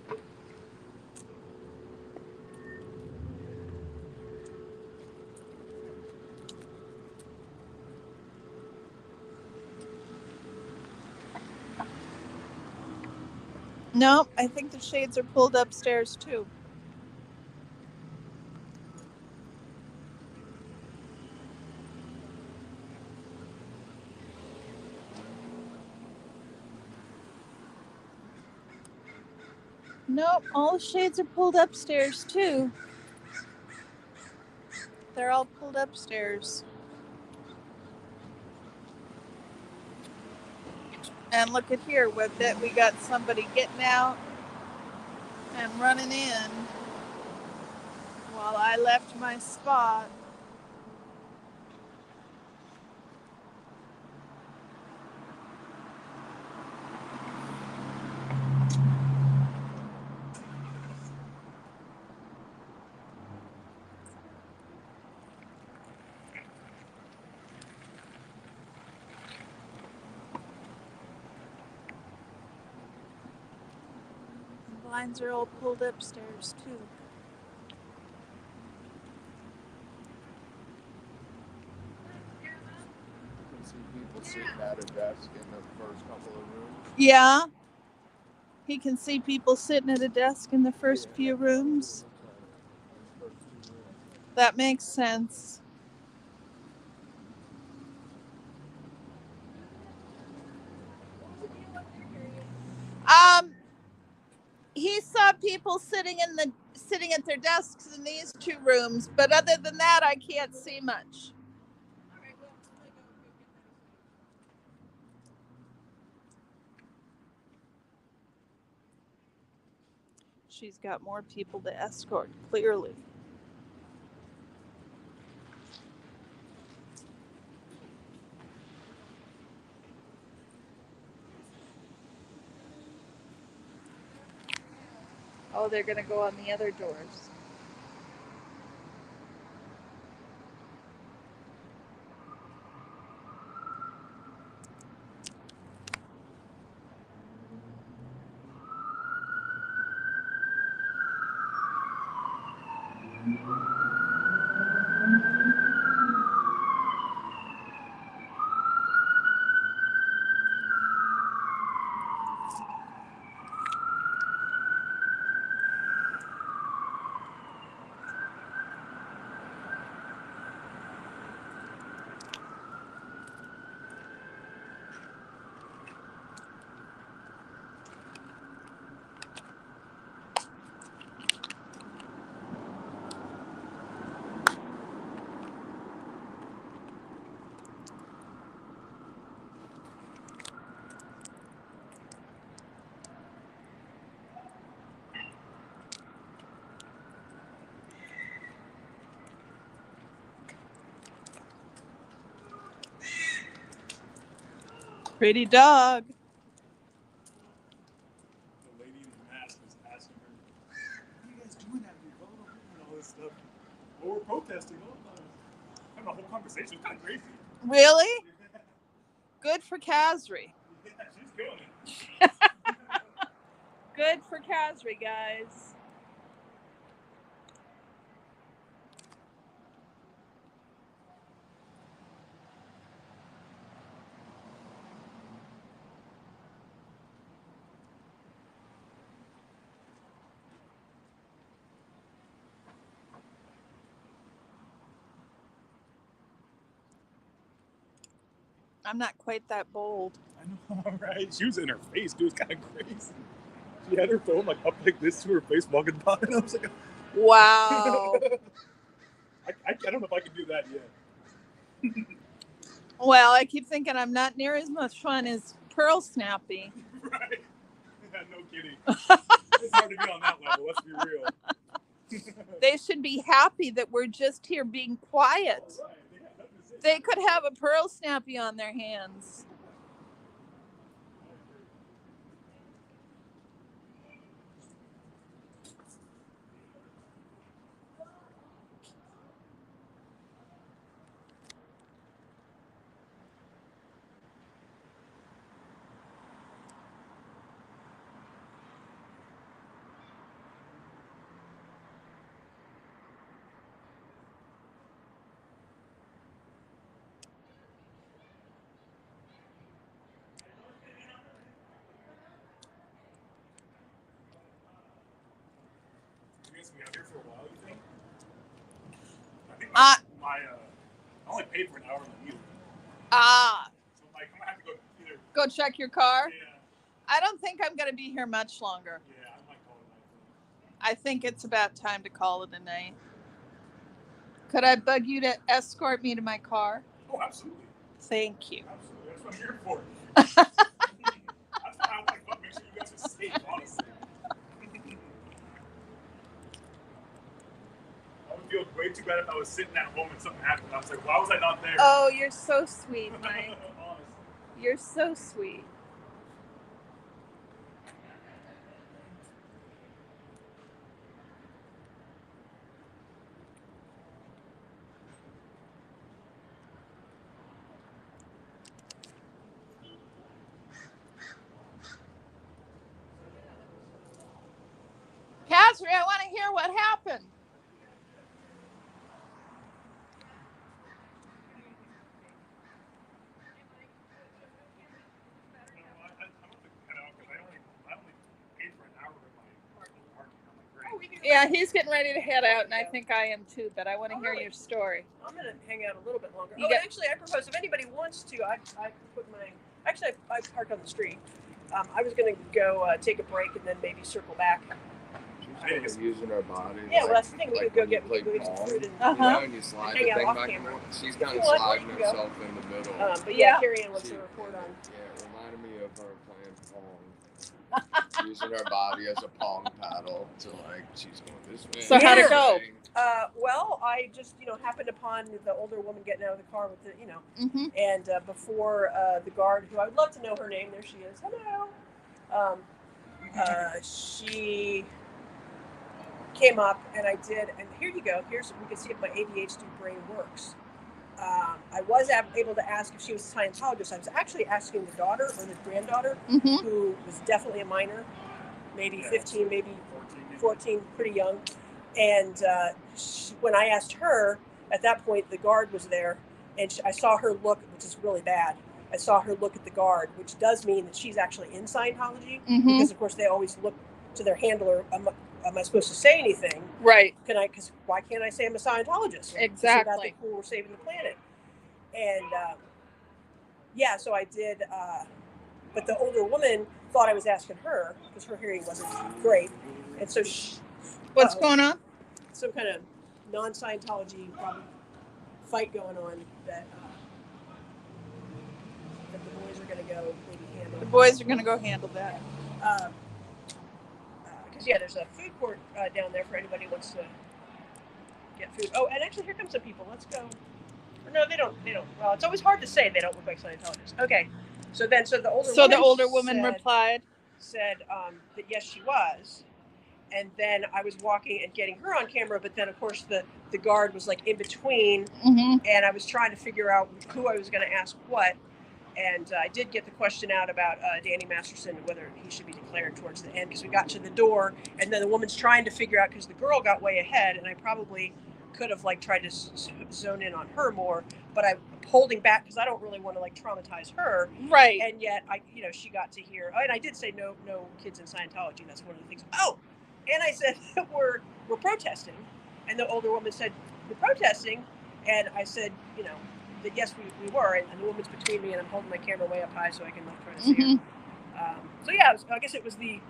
[SPEAKER 2] over.
[SPEAKER 1] No, I think the shades are pulled upstairs too. Nope, all the shades are pulled upstairs too. They're all pulled upstairs. And look at here, with that we got somebody getting out and running in while I left my spot. The blinds are all pulled upstairs too.
[SPEAKER 5] You can see people sitting at a desk in the first couple of rooms.
[SPEAKER 1] Yeah. He can see people sitting at a desk in the first few rooms. That makes sense. He saw people sitting at their desks in these two rooms, but other than that, I can't see much. She's got more people to escort, clearly. Oh, they're going to go on the other doors. Pretty dog.
[SPEAKER 3] The lady in the mask was asking her, "What are you guys doing out here? Blah, blah, blah," and all this stuff. Well, we're protesting. Having a whole conversation. It's kind of crazy.
[SPEAKER 1] Really? Good for Kazri.
[SPEAKER 3] Yeah, she's killing it.
[SPEAKER 1] Good for Kazri, guys. I'm not quite that bold.
[SPEAKER 3] I know, right? She was in her face, dude. It's kind of crazy. She had her phone like up like this to her face walking by, and I was like,
[SPEAKER 1] Wow.
[SPEAKER 3] I don't know if I can do that yet.
[SPEAKER 1] Well, I keep thinking I'm not near as much fun as Pearl Snappy.
[SPEAKER 3] Right? Yeah, no kidding. It's hard to be on that level. Let's be real.
[SPEAKER 1] They should be happy that we're just here being quiet.
[SPEAKER 3] Oh, right. Yeah, that was it.
[SPEAKER 1] They could have a Pearl Snappy on their hands.
[SPEAKER 3] You guys be out here for a while, you think? I think
[SPEAKER 1] Uh,
[SPEAKER 3] I only paid for an hour in the meal. So like, I'm gonna have to go either.
[SPEAKER 1] Go check your car.
[SPEAKER 3] Yeah.
[SPEAKER 1] I don't think I'm going to be here much longer.
[SPEAKER 3] Yeah, I might call it a night.
[SPEAKER 1] I think it's about time to call it a night. Could I bug you to escort me to my car?
[SPEAKER 3] Oh, absolutely.
[SPEAKER 1] Thank you.
[SPEAKER 3] Absolutely. That's what I'm here for. That's why I like to make sure you guys are safe, honestly. I would feel way too bad if I was sitting at home and something happened. I was like, why was I not there?
[SPEAKER 1] Oh, you're so sweet, Mike.
[SPEAKER 3] Honestly.
[SPEAKER 1] You're so sweet. Cassie, I want to hear what happened. Yeah, he's getting ready to head out, and I think I am too, but I want to hear your story.
[SPEAKER 2] I'm going to hang out a little bit longer.
[SPEAKER 1] You
[SPEAKER 2] Oh,
[SPEAKER 1] got-
[SPEAKER 2] actually, I propose if anybody wants to, I put my... Actually, I parked on the street. I was going to go take a break and then maybe circle back.
[SPEAKER 5] She's using her body.
[SPEAKER 2] Yeah, well, that's the thing. We
[SPEAKER 5] like
[SPEAKER 2] could go
[SPEAKER 5] when you
[SPEAKER 2] get
[SPEAKER 5] play
[SPEAKER 2] some
[SPEAKER 5] ball,
[SPEAKER 2] food and...
[SPEAKER 5] You know,
[SPEAKER 1] Uh-huh.
[SPEAKER 5] and you slide
[SPEAKER 2] Hang
[SPEAKER 5] the
[SPEAKER 2] out
[SPEAKER 5] thing
[SPEAKER 2] off
[SPEAKER 5] back
[SPEAKER 2] camera.
[SPEAKER 5] and forth. She's kind of
[SPEAKER 2] Well,
[SPEAKER 5] sliding
[SPEAKER 2] you can go.
[SPEAKER 5] herself in the middle.
[SPEAKER 2] But yeah,
[SPEAKER 1] Yeah.
[SPEAKER 2] Carrie Ann wants to report on...
[SPEAKER 5] Yeah, it reminded me of her playing pong. Using her body as a pong paddle to like, she's going this way.
[SPEAKER 1] So how'd it go?
[SPEAKER 2] Well, I just, happened upon the older woman getting out of the car with the,
[SPEAKER 1] Mm-hmm.
[SPEAKER 2] and before the guard, who I would love to know her name, there she is, hello, she came up and I did, and here you go, we can see if my ADHD brain works. I was able to ask if she was a Scientologist. I was actually asking the daughter or the granddaughter,
[SPEAKER 1] Mm-hmm.
[SPEAKER 2] who was definitely a minor, maybe 15, maybe 14, pretty young. And when I asked her, at that point, the guard was there, and I saw her look, which is really bad. I saw her look at the guard, which does mean that she's actually in Scientology,
[SPEAKER 1] Mm-hmm.
[SPEAKER 2] because, of course, they always look to their handler. Am I supposed to say anything?
[SPEAKER 1] Right.
[SPEAKER 2] Because why can't I say I'm a Scientologist?
[SPEAKER 1] Exactly.
[SPEAKER 2] So that we're saving the planet. And, so I did, but the older woman thought I was asking her, because her hearing wasn't great. And so
[SPEAKER 1] What's going on?
[SPEAKER 2] some kind of non-Scientology probably fight going on that the boys are going to go maybe handle.
[SPEAKER 1] The boys are going to go handle that.
[SPEAKER 2] Because there's a food court down there for anybody who wants to get food. Oh, and actually, here come some people. Let's go. No, they don't. Well, it's always hard to say they don't look like Scientologists. Okay, so the older woman
[SPEAKER 1] replied,
[SPEAKER 2] said that yes, she was. And then I was walking and getting her on camera, but then of course the guard was like in between,
[SPEAKER 1] mm-hmm.
[SPEAKER 2] and I was trying to figure out who I was going to ask what. And I did get the question out about Danny Masterson, whether he should be declared towards the end, because we got to the door, and then the woman's trying to figure out, because the girl got way ahead, and I probably could have tried to zone in on her more, but I'm holding back because I don't really want to traumatize her.
[SPEAKER 1] Right.
[SPEAKER 2] And yet she got to hear, and I did say no kids in Scientology. That's one of the things. Oh. And I said, we're protesting. And the older woman said, we're protesting. And I said, that yes, we were. And the woman's between me, and I'm holding my camera way up high so I can try to see
[SPEAKER 1] Mm-hmm.
[SPEAKER 2] her. I guess it was the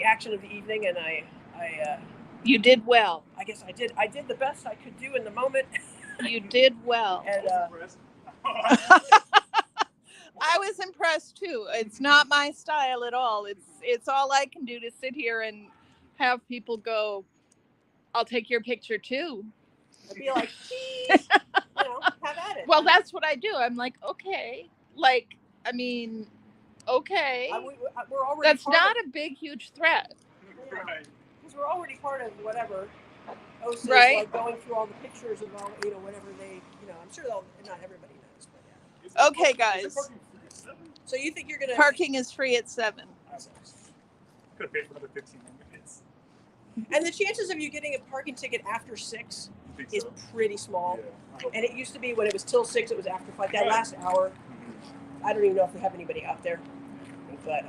[SPEAKER 2] action of the evening, and I
[SPEAKER 1] You did well.
[SPEAKER 2] I guess I did the best I could do in the moment.
[SPEAKER 1] You did well.
[SPEAKER 2] And
[SPEAKER 1] I was impressed too. It's not my style at all. It's all I can do to sit here and have people go, I'll take your picture too.
[SPEAKER 2] I'd be like, please, have at it.
[SPEAKER 1] Well, that's what I do. I'm like, okay. Like, I mean, okay.
[SPEAKER 2] We're already
[SPEAKER 1] That's not a big, huge threat.
[SPEAKER 3] Right.
[SPEAKER 2] Because we're already part of whatever OSA
[SPEAKER 1] Right.
[SPEAKER 2] is like going through all the pictures of all, whatever they, I'm sure not everybody knows, but yeah.
[SPEAKER 1] Okay,
[SPEAKER 3] Is
[SPEAKER 1] guys.
[SPEAKER 3] it parking free at 7?
[SPEAKER 2] So you think you're going to...
[SPEAKER 1] Parking is free at 7.
[SPEAKER 3] Could have paid for another 15 more minutes.
[SPEAKER 2] And the chances of you getting a parking ticket after 6
[SPEAKER 3] Think
[SPEAKER 2] is
[SPEAKER 3] so?
[SPEAKER 2] pretty small.
[SPEAKER 3] Yeah.
[SPEAKER 2] And it used to be when it was till 6, it was after 5. That last hour, I don't even know if they have anybody out there. But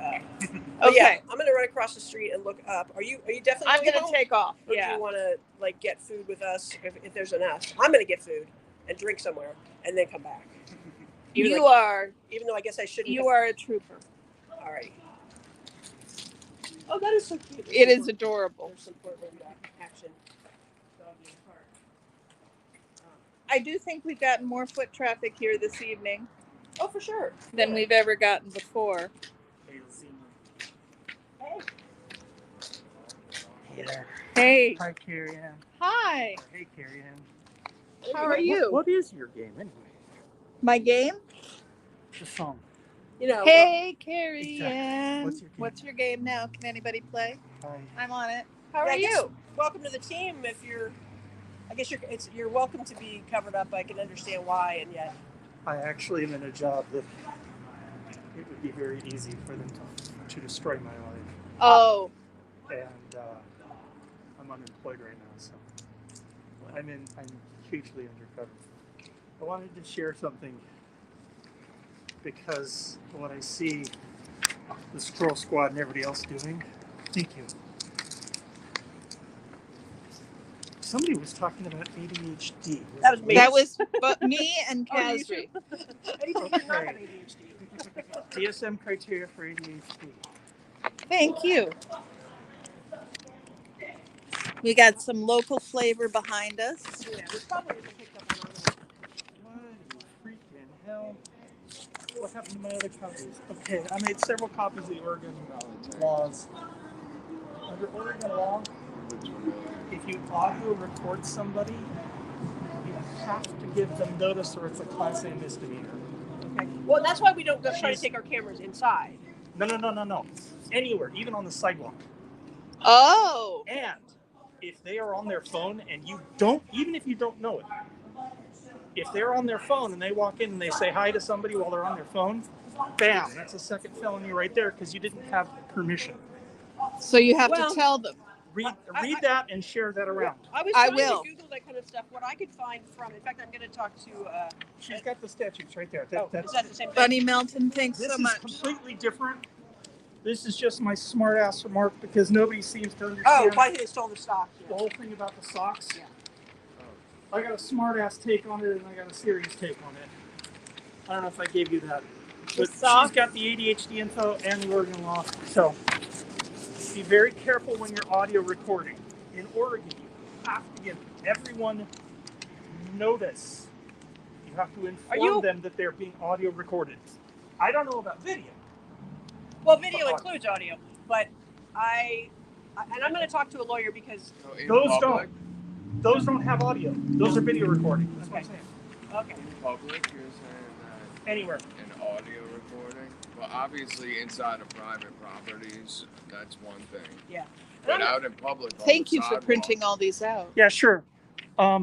[SPEAKER 1] Okay.
[SPEAKER 2] yeah, I'm gonna run across the street and look up. Are you definitely?
[SPEAKER 1] I'm
[SPEAKER 2] going
[SPEAKER 1] gonna
[SPEAKER 2] home?
[SPEAKER 1] take off.
[SPEAKER 2] Or do you want to like get food with us if there's enough? I'm gonna get food and drink somewhere and then come back. Even though I guess I shouldn't.
[SPEAKER 1] You are a trooper.
[SPEAKER 2] All right. Oh, that is so cute.
[SPEAKER 1] It is adorable.
[SPEAKER 2] There's some Portland action.
[SPEAKER 1] I do think we've gotten more foot traffic here this evening
[SPEAKER 2] Oh, for sure.
[SPEAKER 1] than we've ever gotten before.
[SPEAKER 6] Hey there.
[SPEAKER 1] Hey.
[SPEAKER 6] Hi, Carrie Ann.
[SPEAKER 1] Hi.
[SPEAKER 6] Hey, Carrie Ann.
[SPEAKER 1] How are you?
[SPEAKER 6] What is your game anyway?
[SPEAKER 1] My game?
[SPEAKER 6] The song.
[SPEAKER 1] Hey, Carrie
[SPEAKER 6] Exactly.
[SPEAKER 1] Ann.
[SPEAKER 6] What's your game?
[SPEAKER 1] What's your game now? Can anybody play?
[SPEAKER 6] Hi.
[SPEAKER 1] I'm on it. How
[SPEAKER 2] Yeah,
[SPEAKER 1] are
[SPEAKER 2] I guess
[SPEAKER 1] you?
[SPEAKER 2] Welcome to the team. If you're, I guess you're welcome to be covered up. I can understand why, and yet.
[SPEAKER 6] I actually am in a job that it would be very easy for them to destroy my life.
[SPEAKER 1] Oh.
[SPEAKER 6] And I'm unemployed right now, so I'm hugely undercover. I wanted to share something because what I see the Squirrel Squad and everybody else doing. Thank you. Somebody was talking about ADHD.
[SPEAKER 2] That was me.
[SPEAKER 1] That was me and
[SPEAKER 2] Oh, you
[SPEAKER 1] Kasri.
[SPEAKER 2] You do not have ADHD.
[SPEAKER 6] DSM criteria for ADHD.
[SPEAKER 1] Thank you. We got some local flavor behind us.
[SPEAKER 2] Yeah, we probably even picked up on it.
[SPEAKER 6] What the freaking hell? What happened to my other copies? Okay, I made several copies of the Oregon laws. Under Oregon law, if you audio record somebody, you have to give them notice or it's a Class A misdemeanor.
[SPEAKER 2] Okay. Well, that's why we don't go try to take our cameras inside.
[SPEAKER 6] No. Anywhere, even on the sidewalk.
[SPEAKER 1] Oh.
[SPEAKER 6] And if they are on their phone and you don't, even if you don't know it, if they're on their phone and they walk in and they say hi to somebody while they're on their phone, bam, that's a second felony right there because you didn't have permission.
[SPEAKER 1] So you have to tell them.
[SPEAKER 6] Read that and share that around.
[SPEAKER 2] I was
[SPEAKER 1] I
[SPEAKER 2] trying
[SPEAKER 1] will.
[SPEAKER 2] to Google that kind of stuff. What I could find from, in fact, I'm going to talk to.
[SPEAKER 6] She's got the statutes right there.
[SPEAKER 2] Is that the same thing?
[SPEAKER 1] Bunny Melton, thanks
[SPEAKER 6] This
[SPEAKER 1] so
[SPEAKER 6] is
[SPEAKER 1] much.
[SPEAKER 6] completely different. This is just my smart ass remark because nobody seems to
[SPEAKER 2] Oh,
[SPEAKER 6] understand
[SPEAKER 2] why they stole the stock.
[SPEAKER 6] the whole thing about the socks.
[SPEAKER 2] Yeah.
[SPEAKER 6] I got a smart ass take on it and I got a serious take on it. I don't know if I gave you that. But she's got the ADHD info and the Oregon law. So be very careful when you're audio recording. In Oregon, you have to give everyone notice. You have to inform them that they're being audio recorded. I don't know about video.
[SPEAKER 2] Well, video includes audio, but and I'm going to talk to a lawyer because
[SPEAKER 6] those don't have audio. Those are video recording. That's what I'm saying.
[SPEAKER 2] Okay.
[SPEAKER 5] In public, you're saying that
[SPEAKER 6] Anywhere.
[SPEAKER 5] an audio recording, well, obviously inside of private properties, that's one thing.
[SPEAKER 2] Yeah.
[SPEAKER 5] But out in public, on
[SPEAKER 1] Thank
[SPEAKER 5] the
[SPEAKER 1] you for
[SPEAKER 5] sidewalk,
[SPEAKER 1] printing all these out.
[SPEAKER 6] Yeah, sure.
[SPEAKER 5] I'd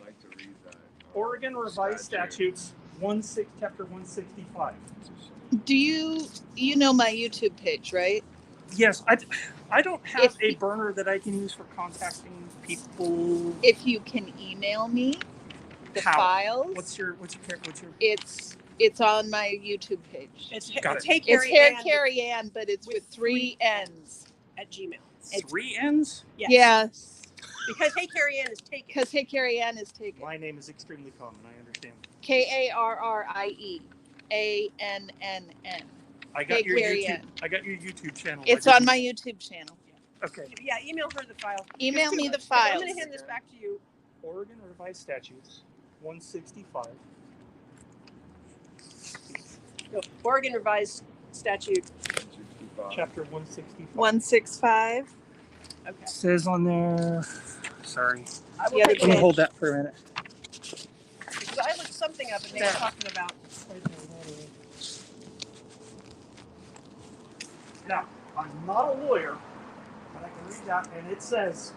[SPEAKER 5] like to read that.
[SPEAKER 6] Oregon Revised Statutes, Chapter 165.
[SPEAKER 1] Do you know my YouTube page, right?
[SPEAKER 6] Yes, I don't have a burner that I can use for contacting people.
[SPEAKER 1] If you can email me the files.
[SPEAKER 6] What's your?
[SPEAKER 1] It's on my YouTube page.
[SPEAKER 2] It's
[SPEAKER 1] Hey Carrie Ann, but it's with 3 N's
[SPEAKER 2] at Gmail.
[SPEAKER 6] 3 N's?
[SPEAKER 1] Yes.
[SPEAKER 2] Because Hey Carrie Ann is taken.
[SPEAKER 1] Because Hey Carrie Ann is taken.
[SPEAKER 6] My name is extremely common. I understand.
[SPEAKER 1] KARRIEANNN.
[SPEAKER 6] I got
[SPEAKER 1] Hey,
[SPEAKER 6] your
[SPEAKER 1] Carrie
[SPEAKER 6] YouTube.
[SPEAKER 1] Ann.
[SPEAKER 6] I got your YouTube channel.
[SPEAKER 1] It's on my YouTube channel.
[SPEAKER 6] Okay.
[SPEAKER 2] Yeah, email her the file.
[SPEAKER 1] Email me the
[SPEAKER 2] I'm
[SPEAKER 1] files.
[SPEAKER 2] going to hand this back to you.
[SPEAKER 6] Oregon Revised Statutes 165.
[SPEAKER 2] No, Oregon Revised Statute.
[SPEAKER 6] Chapter 165.
[SPEAKER 1] 165.
[SPEAKER 2] Okay.
[SPEAKER 6] It says on there. Sorry.
[SPEAKER 2] I will
[SPEAKER 1] Yeah,
[SPEAKER 2] take
[SPEAKER 6] Let me
[SPEAKER 2] it
[SPEAKER 6] hold that for a minute.
[SPEAKER 2] because I looked something up and they were talking about.
[SPEAKER 6] Now, I'm not a lawyer, but I can read that, and it says,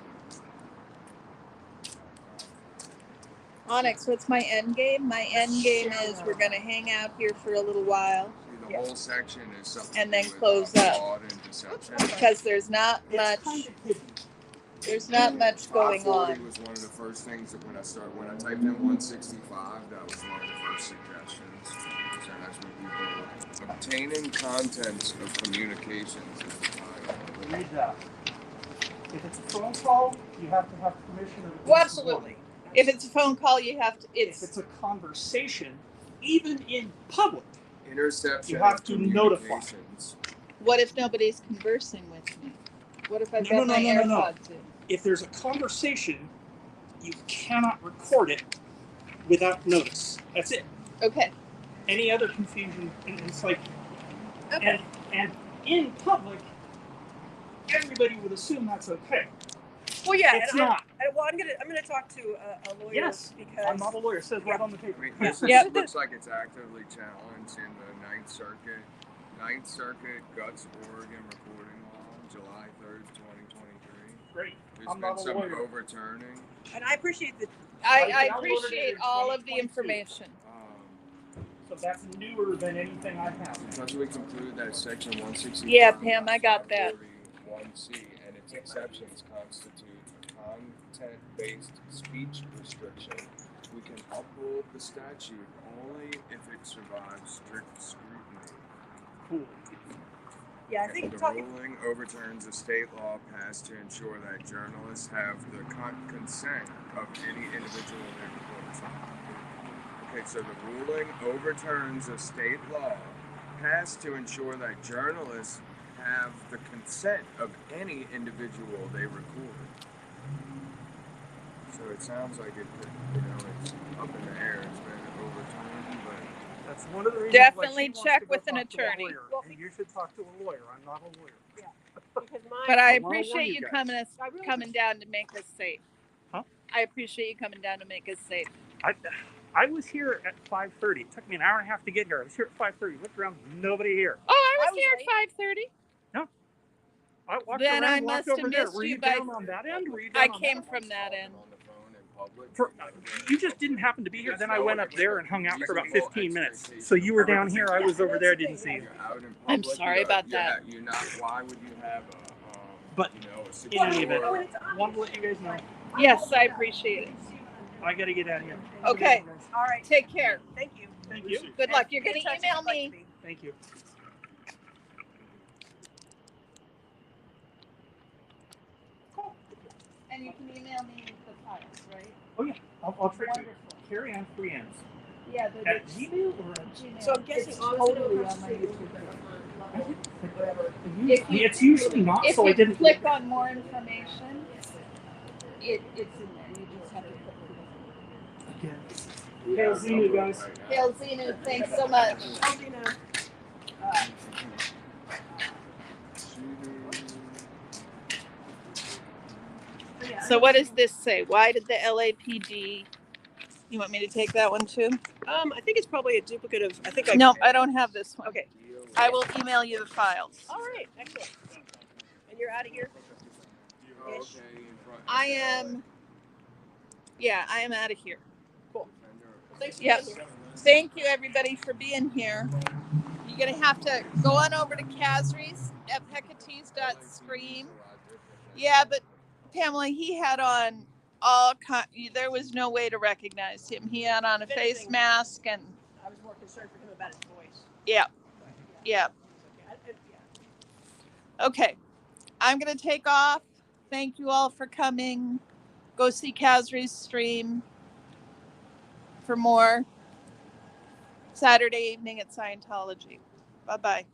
[SPEAKER 1] Onyx, what's my end game? My end game is we're going to hang out here for a little while
[SPEAKER 5] See, the whole section is something
[SPEAKER 1] and then
[SPEAKER 5] to do with,
[SPEAKER 1] close up
[SPEAKER 5] fraud and deception.
[SPEAKER 1] because there's not
[SPEAKER 6] it's
[SPEAKER 1] much.
[SPEAKER 6] kind of hidden.
[SPEAKER 1] There's not much going
[SPEAKER 5] 540
[SPEAKER 1] on.
[SPEAKER 5] was one of the first things that when I typed in 165, that was one of the first suggestions. So that's when people obtaining contents of communications is the title.
[SPEAKER 6] Read that. If it's a phone call, you have to have permission of the
[SPEAKER 1] Well, absolutely. If it's a phone call, you have to.
[SPEAKER 6] If it's a conversation, even in public,
[SPEAKER 5] Interception
[SPEAKER 6] you have
[SPEAKER 5] of
[SPEAKER 6] to notify.
[SPEAKER 5] communications.
[SPEAKER 1] What if nobody's conversing with me? What if I've got my
[SPEAKER 6] No.
[SPEAKER 1] AirPods in?
[SPEAKER 6] If there's a conversation, you cannot record it without notice. That's it.
[SPEAKER 1] Okay.
[SPEAKER 6] Any other confusion, and it's like,
[SPEAKER 1] Okay.
[SPEAKER 6] and in public, everybody would assume that's okay.
[SPEAKER 2] Well, yeah,
[SPEAKER 6] It's
[SPEAKER 2] and
[SPEAKER 6] not.
[SPEAKER 2] I'm gonna talk to a lawyer.
[SPEAKER 6] Yes,
[SPEAKER 2] because
[SPEAKER 6] I'm not a lawyer. It says right on the paper.
[SPEAKER 5] I mean, this
[SPEAKER 1] Yep.
[SPEAKER 5] looks like it's actively challenged in the Ninth Circuit. Ninth Circuit Guts Oregon Recording Law, July 3rd, 2023.
[SPEAKER 6] Great.
[SPEAKER 5] There's
[SPEAKER 6] I'm
[SPEAKER 5] been
[SPEAKER 6] not a
[SPEAKER 5] some
[SPEAKER 6] lawyer.
[SPEAKER 5] overturning.
[SPEAKER 2] And I appreciate that.
[SPEAKER 1] I
[SPEAKER 6] I downloaded
[SPEAKER 1] appreciate
[SPEAKER 6] it in
[SPEAKER 1] all of the
[SPEAKER 6] 2022.
[SPEAKER 1] information.
[SPEAKER 6] So that's newer than anything I have.
[SPEAKER 5] Because we conclude that Section 165.
[SPEAKER 1] Yeah, Pam, I got that.
[SPEAKER 5] 1C and its exceptions constitute a content-based speech restriction. We can uphold the statute only if it survives strict scrutiny.
[SPEAKER 6] Cool.
[SPEAKER 2] Yeah, I
[SPEAKER 5] If
[SPEAKER 2] think
[SPEAKER 5] the
[SPEAKER 2] talking.
[SPEAKER 5] ruling overturns a state law passed to ensure that journalists have the consent of any individual they report from. Okay, so the ruling overturns a state law passed to ensure that journalists have the consent of any individual they record. So it sounds like it's up in the air. It's been overturned, but
[SPEAKER 6] That's one of the reasons
[SPEAKER 1] Definitely
[SPEAKER 6] why she wants
[SPEAKER 1] check
[SPEAKER 6] to go
[SPEAKER 1] with an
[SPEAKER 6] talk to a
[SPEAKER 1] attorney.
[SPEAKER 6] lawyer, and you should talk to a lawyer. I'm not a lawyer.
[SPEAKER 2] Because
[SPEAKER 1] But I
[SPEAKER 6] I wanna
[SPEAKER 1] appreciate
[SPEAKER 6] warn
[SPEAKER 1] you
[SPEAKER 6] you guys.
[SPEAKER 1] coming down to make us safe.
[SPEAKER 6] Huh?
[SPEAKER 1] I appreciate you coming down to make us safe.
[SPEAKER 6] I was here at 5:30. It took me an hour and a half to get here. I was here at 5:30. Looked around, nobody here.
[SPEAKER 1] Oh, I
[SPEAKER 2] I
[SPEAKER 1] was
[SPEAKER 2] was
[SPEAKER 1] here
[SPEAKER 2] late.
[SPEAKER 1] at 5:30.
[SPEAKER 6] I walked
[SPEAKER 1] Then
[SPEAKER 6] around,
[SPEAKER 1] I
[SPEAKER 6] walked
[SPEAKER 1] must
[SPEAKER 6] over
[SPEAKER 1] have
[SPEAKER 6] there.
[SPEAKER 1] missed
[SPEAKER 6] Were
[SPEAKER 1] you
[SPEAKER 6] you
[SPEAKER 1] by-
[SPEAKER 6] down on that end? Were you
[SPEAKER 1] I
[SPEAKER 6] down on
[SPEAKER 1] came
[SPEAKER 6] that
[SPEAKER 1] from that end.
[SPEAKER 5] on the phone in public.
[SPEAKER 6] You just didn't happen to be here. Then I went up there and hung out for about 15 minutes. So you were down here. I was over there. Didn't see you.
[SPEAKER 5] You're out in
[SPEAKER 1] I'm
[SPEAKER 5] public,
[SPEAKER 1] sorry about that.
[SPEAKER 5] You're not. Why would you have a?
[SPEAKER 6] But
[SPEAKER 5] a
[SPEAKER 6] in any event,
[SPEAKER 5] secure-
[SPEAKER 6] wanted to let you guys know.
[SPEAKER 1] Yes, I appreciate it.
[SPEAKER 6] I got to get out of here.
[SPEAKER 1] Okay.
[SPEAKER 2] All right.
[SPEAKER 1] Take care.
[SPEAKER 2] Thank you.
[SPEAKER 6] Thank you.
[SPEAKER 1] Good luck. You're
[SPEAKER 2] Be in
[SPEAKER 1] going to
[SPEAKER 2] touch if
[SPEAKER 1] email
[SPEAKER 2] you'd like
[SPEAKER 1] me.
[SPEAKER 2] to be.
[SPEAKER 6] Thank you.
[SPEAKER 1] And you can email me the files, right?
[SPEAKER 6] Oh yeah, I'll trade you.
[SPEAKER 1] Wonderful.
[SPEAKER 6] Carry on free ends.
[SPEAKER 1] Yeah,
[SPEAKER 6] At Gmail or at
[SPEAKER 1] Gmail.
[SPEAKER 2] So I'm guessing
[SPEAKER 1] it's
[SPEAKER 2] all
[SPEAKER 1] totally
[SPEAKER 2] the
[SPEAKER 1] on my YouTube.
[SPEAKER 2] whatever.
[SPEAKER 1] If you-
[SPEAKER 6] It's usually not,
[SPEAKER 1] If
[SPEAKER 6] so I
[SPEAKER 1] you
[SPEAKER 6] didn't.
[SPEAKER 1] click on more information, it's in there. You just have to click
[SPEAKER 6] Okay. Hail Zenu, guys.
[SPEAKER 1] it. Hail Zenu, thanks so much. So what does this say? Why did the LAPD? You want me to take that one too?
[SPEAKER 2] I think it's probably a duplicate of. I think.
[SPEAKER 1] No, I don't have this one.
[SPEAKER 2] Okay.
[SPEAKER 1] I will email you the files.
[SPEAKER 2] All right. Excellent. And you're out of here. Ish.
[SPEAKER 1] I am. Yeah, I am out of here.
[SPEAKER 2] Cool. Well, thanks for
[SPEAKER 1] Yep.
[SPEAKER 2] being here.
[SPEAKER 1] Thank you, everybody, for being here. You're going to have to go on over to Casries at Hecatees.scream. Yeah, but Pamela, he had on there was no way to recognize him. He had on a face mask and.
[SPEAKER 2] I was more concerned for him about his voice.
[SPEAKER 1] Yeah. Yeah.
[SPEAKER 2] Yeah.
[SPEAKER 1] Okay. I'm going to take off. Thank you all for coming. Go see Casries stream for more Saturday evening at Scientology. Bye-bye.